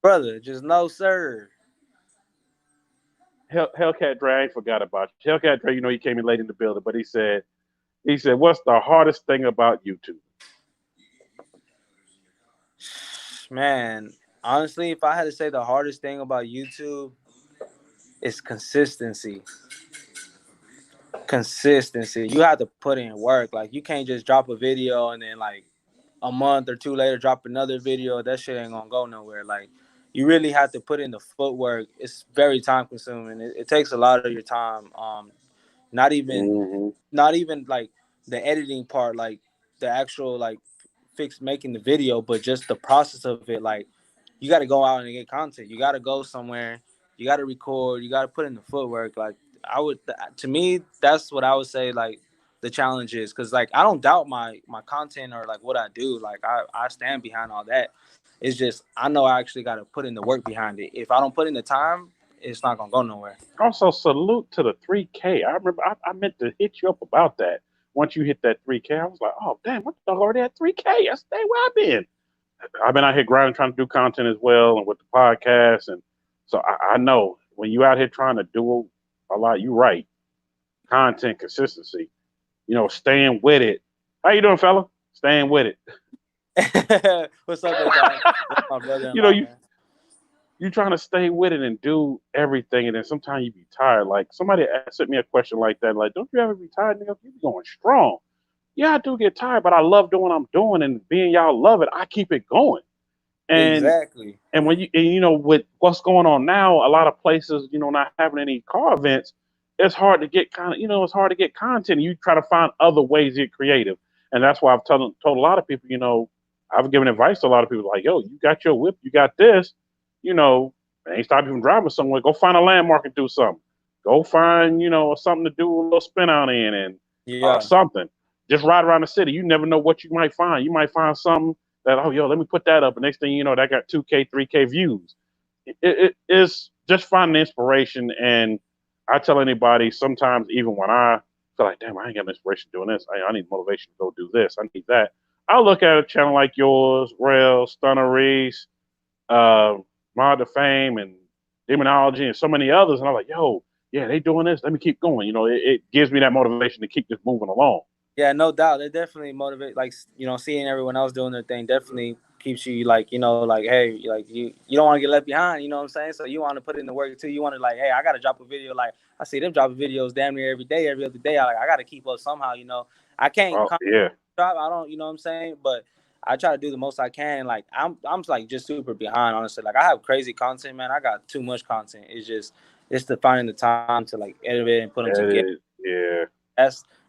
Brother, just no sir. Hellcat Dre, I ain't forgot about you. Hellcat Dre, you know he came in late in the building, but he said, what's the hardest thing about YouTube? Man, honestly, if I had to say the hardest thing about YouTube, it's consistency. You have to put in work. Like you can't just drop a video and then like a month or two later drop another video. That shit ain't gonna go nowhere. Like you really have to put in the footwork. It's very time consuming. It takes a lot of your time. Not even like the editing part, like the actual like making the video, but just the process of it. Like you got to go out and get content. You got to go somewhere. You got to record. You got to put in the footwork. Like to me, that's what I would say. Like the challenge is because like I don't doubt my content or like what I do. Like I stand behind all that. It's just I know I actually got to put in the work behind it. If I don't put in the time, it's not gonna go nowhere. Also, salute to the 3K. I remember I meant to hit you up about that. Once you hit that 3K, I was like, oh damn, what the already at 3K? That's where I've been. I've been out here grinding, trying to do content as well, and with the podcast, and so I know when you out here trying to do a lot, you right. Content consistency, staying with it. How you doing, fella? Staying with it. What's up, guys? That's my brother. You trying to stay with it and do everything, and then sometimes you be tired. Like somebody asked me a question like that, like, don't you ever be tired, nigga? You be going strong. Yeah, I do get tired, but I love doing what I'm doing, and being y'all love it, I keep it going. And exactly. And when with what's going on now, a lot of places, not having any car events, it's hard to get it's hard to get content. You try to find other ways to get creative, and that's why I've told a lot of people, I've given advice to a lot of people like, yo, you got your whip, you got this. Ain't stop you from driving somewhere. Go find a landmark and do something. Go find, something to do a little spin out in and something. Just ride around the city. You never know what you might find. You might find something that, oh, yo, let me put that up. And next thing you know, that got 2K, 3K views. It is just finding inspiration. And I tell anybody sometimes, even when I feel like, damn, I ain't got inspiration doing this. I need motivation to go do this. I need that. I look at a channel like yours, Rail, Stunner Reese, Mod of Fame, and Demonology, and so many others, and I'm like, yo, yeah, they doing this. Let me keep going. It gives me that motivation to keep just moving along. Yeah, no doubt. It definitely motivates. Like, seeing everyone else doing their thing definitely keeps you like, like, hey, like you don't want to get left behind. You know what I'm saying? So you want to put in the work too. You want to like, hey, I got to drop a video. Like I see them dropping videos damn near every day, every other day. I got to keep up somehow. I can't. Drop. I don't. You know what I'm saying? But I try to do the most I can. Like I'm like just super behind, honestly. Like I have crazy content, man. I got too much content. It's the finding the time to like edit it and put them together. Yeah.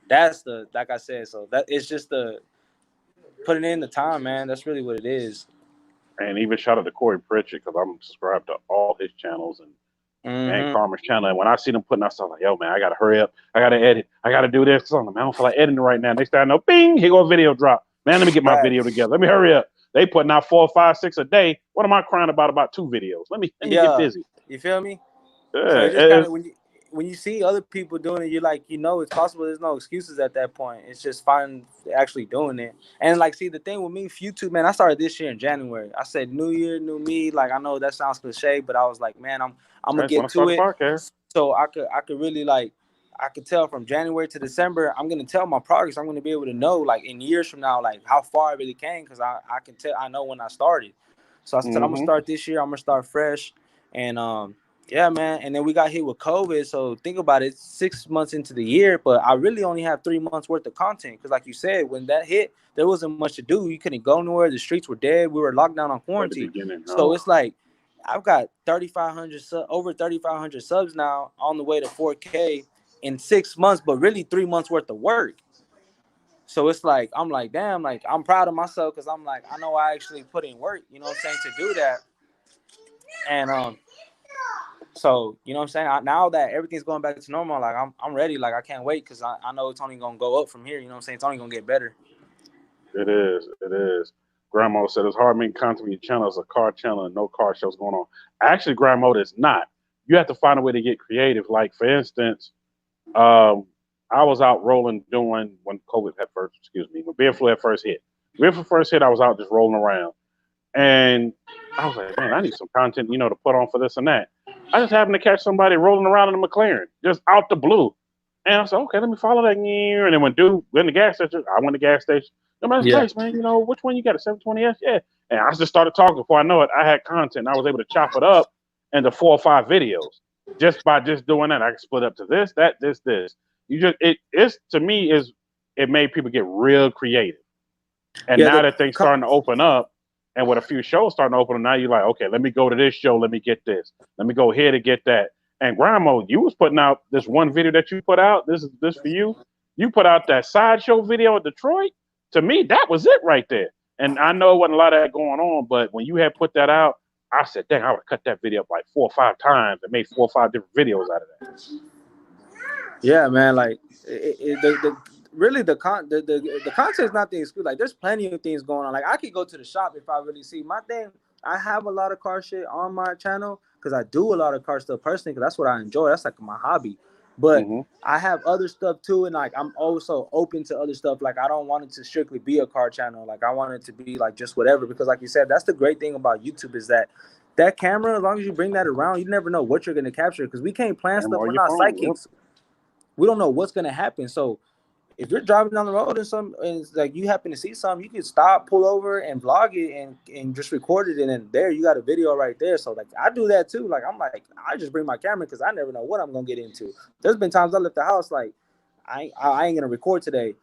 That's the, like I said. So that it's just the putting in the time, man. That's really what it is. And even shout out to Corey Pritchett, because I'm subscribed to all his channels and Karma's channel. And when I see them putting out stuff, like, yo, man, I gotta hurry up. I gotta edit. I gotta do this. I don't feel like editing right now. Next thing I know, bing, here go a video drop. Man, let me get my video together. Let me hurry up. They putting out 4, 5, 6 a day. What am I crying about 2 videos? Let me get busy. You feel me? Yeah. So just kinda, when you see other people doing it, you're like, it's possible. There's no excuses at that point. It's just finding actually doing it. And like, see, the thing with me, YouTube, man, I started this year in January. I said, new year, new me. Like, I know that sounds cliche, but I was like, man, I'm gonna get to it. So I could really like, I could tell from January to December, I'm gonna tell my progress. I'm gonna be able to know like in years from now, like how far I really came, because I can tell. I know when I started. So I said, I'm gonna start this year. I'm gonna start fresh, and yeah, man. And then we got hit with COVID. So think about it, 6 months into the year, but I really only have 3 months worth of content. Because like you said, when that hit, there wasn't much to do. You couldn't go nowhere. The streets were dead. We were locked down on quarantine. So it's like I've got over 3,500 subs now, on the way to 4K in 6 months, but really 3 months worth of work. So it's like, I'm like, damn, like I'm proud of myself, because I'm like, I know I actually put in work, you know what I'm saying, to do that. And so, you know what I'm saying? Now that everything's going back to normal, like I'm ready. Like I can't wait, because I know it's only gonna go up from here. You know what I'm saying? It's only gonna get better. It is. Grandma said it's hard making content when your channel is a car channel and no car shows going on. Actually, Grandma, it's not. You have to find a way to get creative. Like for instance, I was out rolling when COVID had when beer flu had first hit. Beer flu first hit, I was out just rolling around. And I was like, man, I need some content, to put on for this and that. I just happened to catch somebody rolling around in a McLaren, just out the blue. And I said, okay, let me follow that year. And then when dude went to the gas station, I went to the gas station. That's nice, man. Which one you got, a 720S? Yeah. And I just started talking. Before I know it, I had content. I was able to chop it up into 4 or 5 videos just by just doing that. I can split up to this, that, this. It made people get real creative. And now that things starting to open up, and with a few shows starting to open up, now you're like, okay, let me go to this show. Let me get this. Let me go here to get that. And Grandma, you was putting out this one video that you put out. This for you. You put out that sideshow video in Detroit. To me, that was it right there. And I know it wasn't a lot of that going on, but when you had put that out, I said, dang, I would have cut that video up like 4 or 5 times and made 4 or 5 different videos out of that. Yeah, man. Like the content is not the excuse. Like there's plenty of things going on. Like I could go to the shop if I really see. My thing I have a lot of car shit on my channel because I do a lot of car stuff personally because that's what I enjoy. That's like my hobby. But I have other stuff too, and like I'm also open to other stuff. Like I don't want it to strictly be a car channel. Like I want it to be like just whatever. Because like you said, that's the great thing about YouTube is that camera. As long as you bring that around, you never know what you're gonna capture. Because we can't plan stuff. We're not psychics. We don't know what's gonna happen. So if you're driving down the road and it's like you happen to see something, you can stop, pull over, and vlog it and just record it, and then there you got a video right there. So like I do that too. Like I'm like I just bring my camera because I never know what I'm gonna get into. There's been times I left the house like I ain't gonna record today,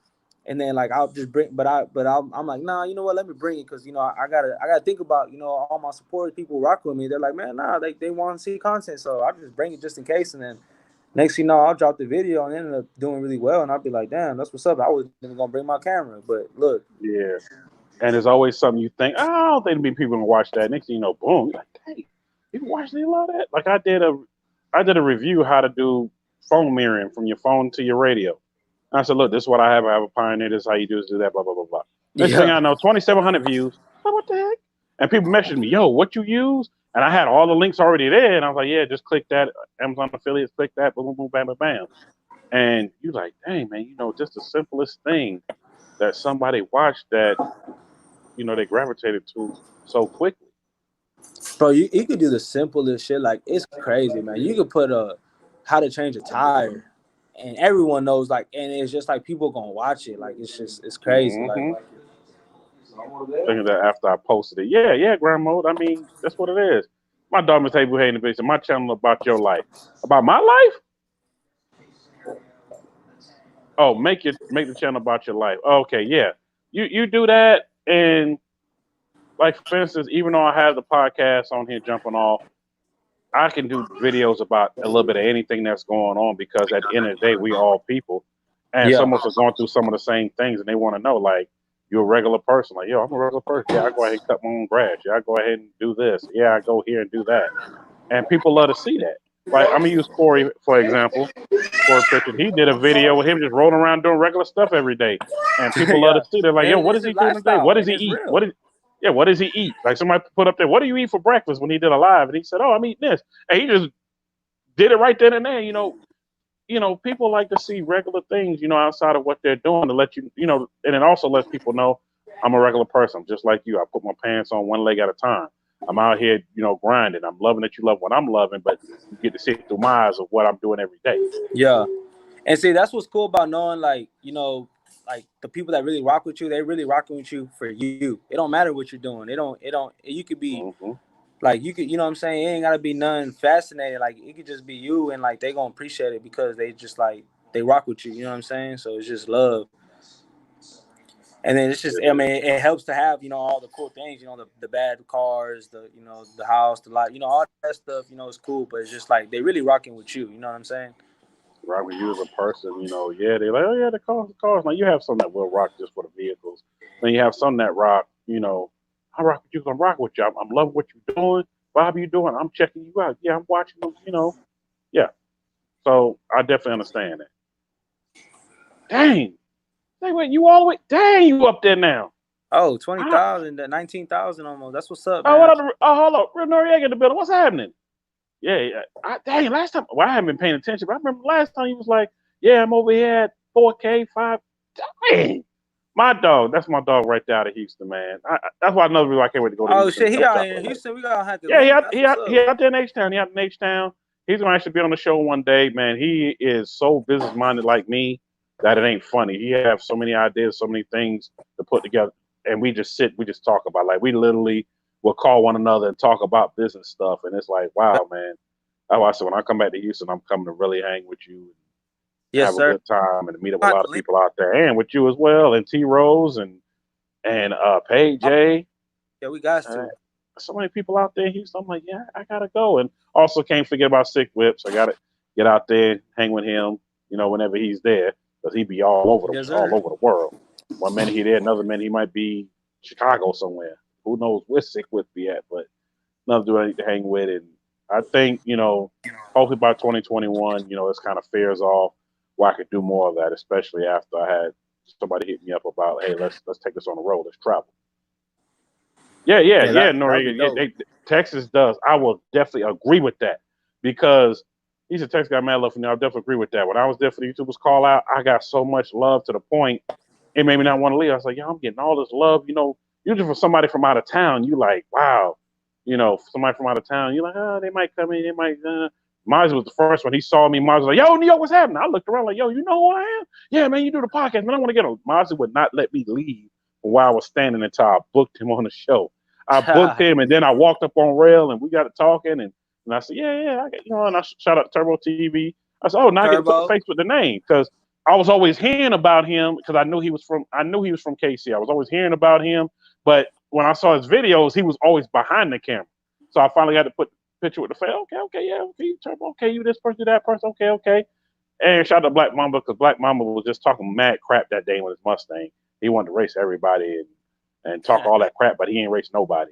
and then like I'll just bring, I'm like nah, you know what? Let me bring it because you know I gotta think about all my supporters, people rock with me. They're like man, nah, they want to see content, so I just bring it just in case, and then. Next thing you know, I'll drop the video and ended up doing really well, and I'll be like, "Damn, that's what's up." I wasn't even gonna bring my camera, but look, yeah. And there's always something you think, oh, I don't think there'll be people gonna watch that. Next thing you know, boom, you're like, dang, people watch a lot of that. Like I did a review how to do phone mirroring from your phone to your radio. And I said, look, this is what I have. I have a Pioneer. This is how you do this, do that, blah blah blah blah. Next thing I know, 2,700 views. Like, what the heck? And people messaged me, yo, what you use? And I had all the links already there, and I was like, yeah, just click that Amazon affiliates, click that, boom, boom, boom, bam, bam, bam. And you're like, dang, man, just the simplest thing that somebody watched that, they gravitated to so quickly. bro, you could do the simplest shit. Like it's crazy, man. You could put how to change a tire, and everyone knows. Like, and it's just like people gonna watch it. Like it's crazy. Like Thinking that after I posted it, yeah, grandma. I mean, that's what it is. My dog Miss Table Hayden Bitch, my channel about your life. About my life? Oh, make the channel about your life. Okay, yeah. You do that, and like for instance, even though I have the podcast on here jumping off, I can do videos about a little bit of anything that's going on because at the end of the day, we all people, and some of us are going through some of the same things, and they want to know like. You're a regular person. Like, yo, I'm a regular person. Yeah, I go ahead and cut my own grass. Yeah, I go ahead and do this. Yeah, I go here and do that. And people love to see that. Like, I'm going to use Corey, for example. Corey Pritchard. He did a video with him just rolling around doing regular stuff every day. And people love to see that. Like, yo, what is he doing today? What does he eat? What does he eat? Like, somebody put up there, what do you eat for breakfast when he did a live? And he said, oh, I'm eating this. And he just did it right then and there, people like to see regular things, outside of what they're doing to let you, and it also lets people know I'm a regular person. I'm just like you. I put my pants on one leg at a time. I'm out here, grinding. I'm loving that you love what I'm loving, but you get to see through my eyes of what I'm doing every day. Yeah. And see, that's what's cool about knowing, like, like the people that really rock with you, they really rocking with you for you. It don't matter what you're doing. You could be like, you could, you know what I'm saying? It ain't gotta be nothing fascinating. Like, it could just be you, and like, they gonna appreciate it because they just like, they rock with you. You know what I'm saying? So it's just love. And then it's just, I mean, it helps to have, all the cool things, the bad cars, the house, the lot, all that stuff, it's cool. But it's just like, they really rocking with you. You know what I'm saying? Rock with you as a person, yeah, they're like, oh yeah, the cars. Now you have some that will rock just for the vehicles. Then you have some that rock, I rock with you, I'm rocking with you. I'm loving what you're doing. Bob, you doing? I'm checking you out. Yeah, I'm watching them, Yeah. So I definitely understand that. Dang, wait, you all the way? Dang, you up there now? Oh, 20,000, 19,000 almost. That's what's up, man. Oh, hold on. Real Noriega in the building. What's happening? Yeah. Dang, last time, well, I haven't been paying attention, but I remember last time he was like, yeah, I'm over here at 4K, 5. Dang. My dog, that's my dog right there out of Houston, man. That's why another reason I can't wait to go to Houston. Oh, shit, he out here in Houston. We got to have to he out there in H-Town. He out in H-Town. He's going to actually be on the show one day, man. He is so business-minded like me that it ain't funny. He has so many ideas, so many things to put together. And we just talk about, like, we literally will call one another and talk about business stuff. And it's like, wow, man. That's why I said when I come back to Houston, I'm coming to really hang with you. Yes, have sir. a good time and meet up with a lot of people out there, and with you as well, and T Rose and Paige J. Yeah, we got to. So many people out there in Houston. I'm like, yeah, I gotta go. And also can't forget about Sick Whips. I gotta get out there, hang with him, whenever he's there, because he be all over the world. One minute he there, another minute he might be Chicago somewhere. Who knows where Sick Whips be at? But another dude I need to hang with. And I think, hopefully by 2021, this kind of fares off. Where I could do more of that, especially after I had somebody hit me up about, hey, let's take this on the road, let's travel. Yeah, that'd be Noriega. Yeah, dope. Texas does. I will definitely agree with that because he's a Texas guy, mad love for me. I'll definitely agree with that. When I was there for the YouTubers call out, I got so much love to the point it made me not want to leave. I was like, yo, I'm getting all this love. Usually for somebody from out of town, you like, wow. For somebody from out of town, you're like, oh, they might come in, they might. Miles was the first one. He saw me. Miles was like, yo, New York, what's happening? I looked around like, yo, you know who I am? Yeah, man, you do the podcast, man. I want to get him. Miles would not let me leave while I was standing until I booked him on the show. I booked him, and then I walked up on rail, and we got to talking, and I said, yeah, I get, and I shout out Turbo TV. I said, oh, now I get to put Turbo. a face with the name because I was always hearing about him because I knew he was from KC. I was always hearing about him, but when I saw his videos, he was always behind the camera. So I finally got to put the picture with the face. Okay, yeah, okay, Turbo, okay, you this person, that person, okay. And shout out to Black Mamba because Black Mamba was just talking mad crap that day with his Mustang. He wanted to race everybody and talk all that crap, but he ain't race nobody,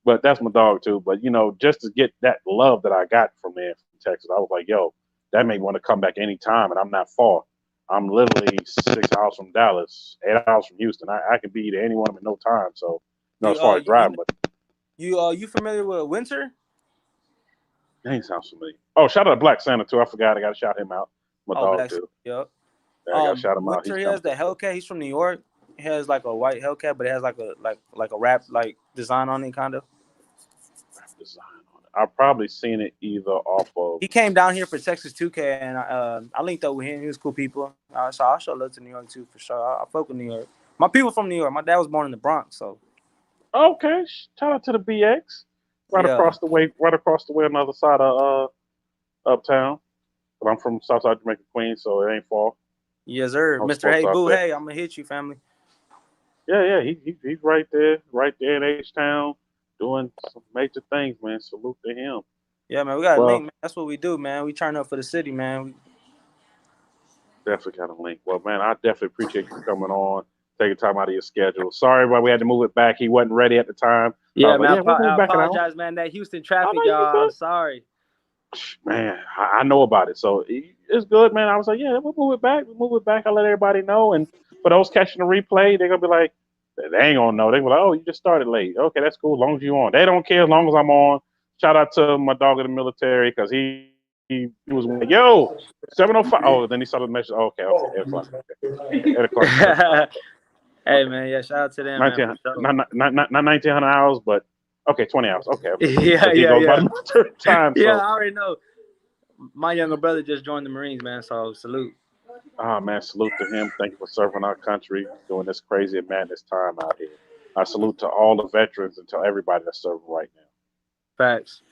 But that's my dog too. But just to get that love that I got from there from Texas, I was like, yo, that made me want to come back anytime, and I'm not far. I'm literally 6 hours from Dallas, 8 hours from Houston. I can be to any one of them in no time. So, as far as driving, but You familiar with Winter? name sounds familiar. Oh, shout out to Black Santa too. I forgot. I got to shout him out. My dog Black, too. yep. Yeah, I got to shout him out. Winter, he has the Hellcat. He's from New York. He has like a white Hellcat, but it has like a rap like design on it, kind of. Rap design on it. I've probably seen it either off of. He came down here for Texas 2K, and I linked up with him. He was cool people. So I'll show love to New York too for sure. I fuck with New York. My people from New York. My dad was born in the Bronx, so. Okay, shout out to the BX. Right across the way on the other side of uptown. But I'm from Southside Jamaica, Queens, so it ain't far. Yes, sir. Mr. Hey Boo, hey, I'm gonna hit you, family. Yeah, he's right there in H-Town, doing some major things, man. Salute to him. Yeah, man, we got a link, man. That's what we do, man. We turn up for the city, man. Definitely got a link. Well, man, I definitely appreciate you coming on, taking time out of your schedule. Sorry, but we had to move it back. He wasn't ready at the time. Yeah, man, I apologize, man. That Houston traffic, y'all. I'm sorry. Man, I know about it, so it's good, man. I was like, yeah, we'll move it back. I'll let everybody know. And for those catching the replay, they're gonna be like, they ain't gonna know. They're gonna be like, oh, you just started late. Okay, that's cool. As long as you're on, they don't care as long as I'm on. Shout out to my dog in the military because he was like, yo, 7:05. Oh, then he saw the message. Oh, okay, 8 o'clock. Okay. 8 o'clock. Hey, man, yeah, shout out to them. 1900, not 1,900 hours, but okay, 20 hours. Okay. Yeah. Time, yeah, I already know. My younger brother just joined the Marines, man. So salute. Ah, man, salute to him. Thank you for serving our country during this crazy and madness time out here. I salute to all the veterans and to everybody that's serving right now. Facts.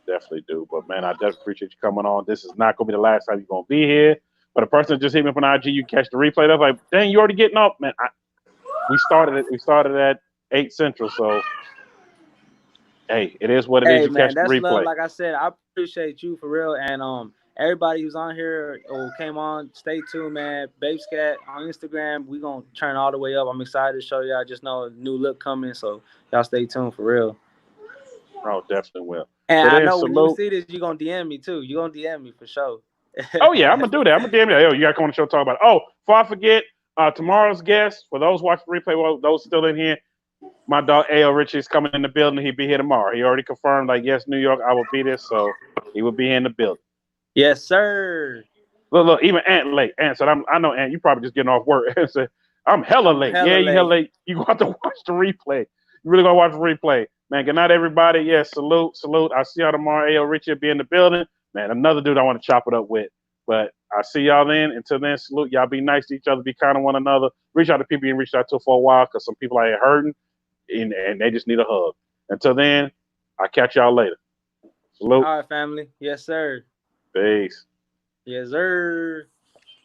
Definitely do. But man, I definitely appreciate you coming on. This is not gonna be the last time you're gonna be here. But a person that just hit me up on IG, you catch the replay. That's like, dang, you already getting off, man. We started at 8 Central, so hey, it is what it is. You man, catch the that's replay. love. Like I said, I appreciate you for real, and everybody who's on here or came on, stay tuned, man. Bape Scat on Instagram, we gonna turn all the way up. I'm excited to show y'all. Just know a new look coming, so y'all stay tuned for real. Oh, definitely will. And I know when you see this, you're gonna DM me too. You're gonna DM me for sure. Oh yeah, I'm gonna do that. I'm gonna DM you. Yo, you gotta come on the show talk about it. Oh, before I forget, tomorrow's guest, for those watching the replay, well, those still in here, my dog A.O. Richie is coming in the building. He'll be here tomorrow. He already confirmed, like, yes, New York, I will be there, so he will be in the building. Yes, sir. Look, even Ant late. Ant said, I know, Ant, you probably just getting off work. Said, I'm hella late. You hella late. You gonna have to watch the replay. You really gonna watch the replay. Man, good night, everybody. Yes, salute. I'll see y'all tomorrow. A.O. Richie will be in the building. Man, another dude I want to chop it up with. But I'll see y'all then. Until then, salute. Y'all be nice to each other. Be kind to one another. Reach out to people you ain't reached out to for a while because some people are hurting and they just need a hug. Until then, I'll catch y'all later. Salute. All right, family. Yes, sir. Peace. Yes, sir.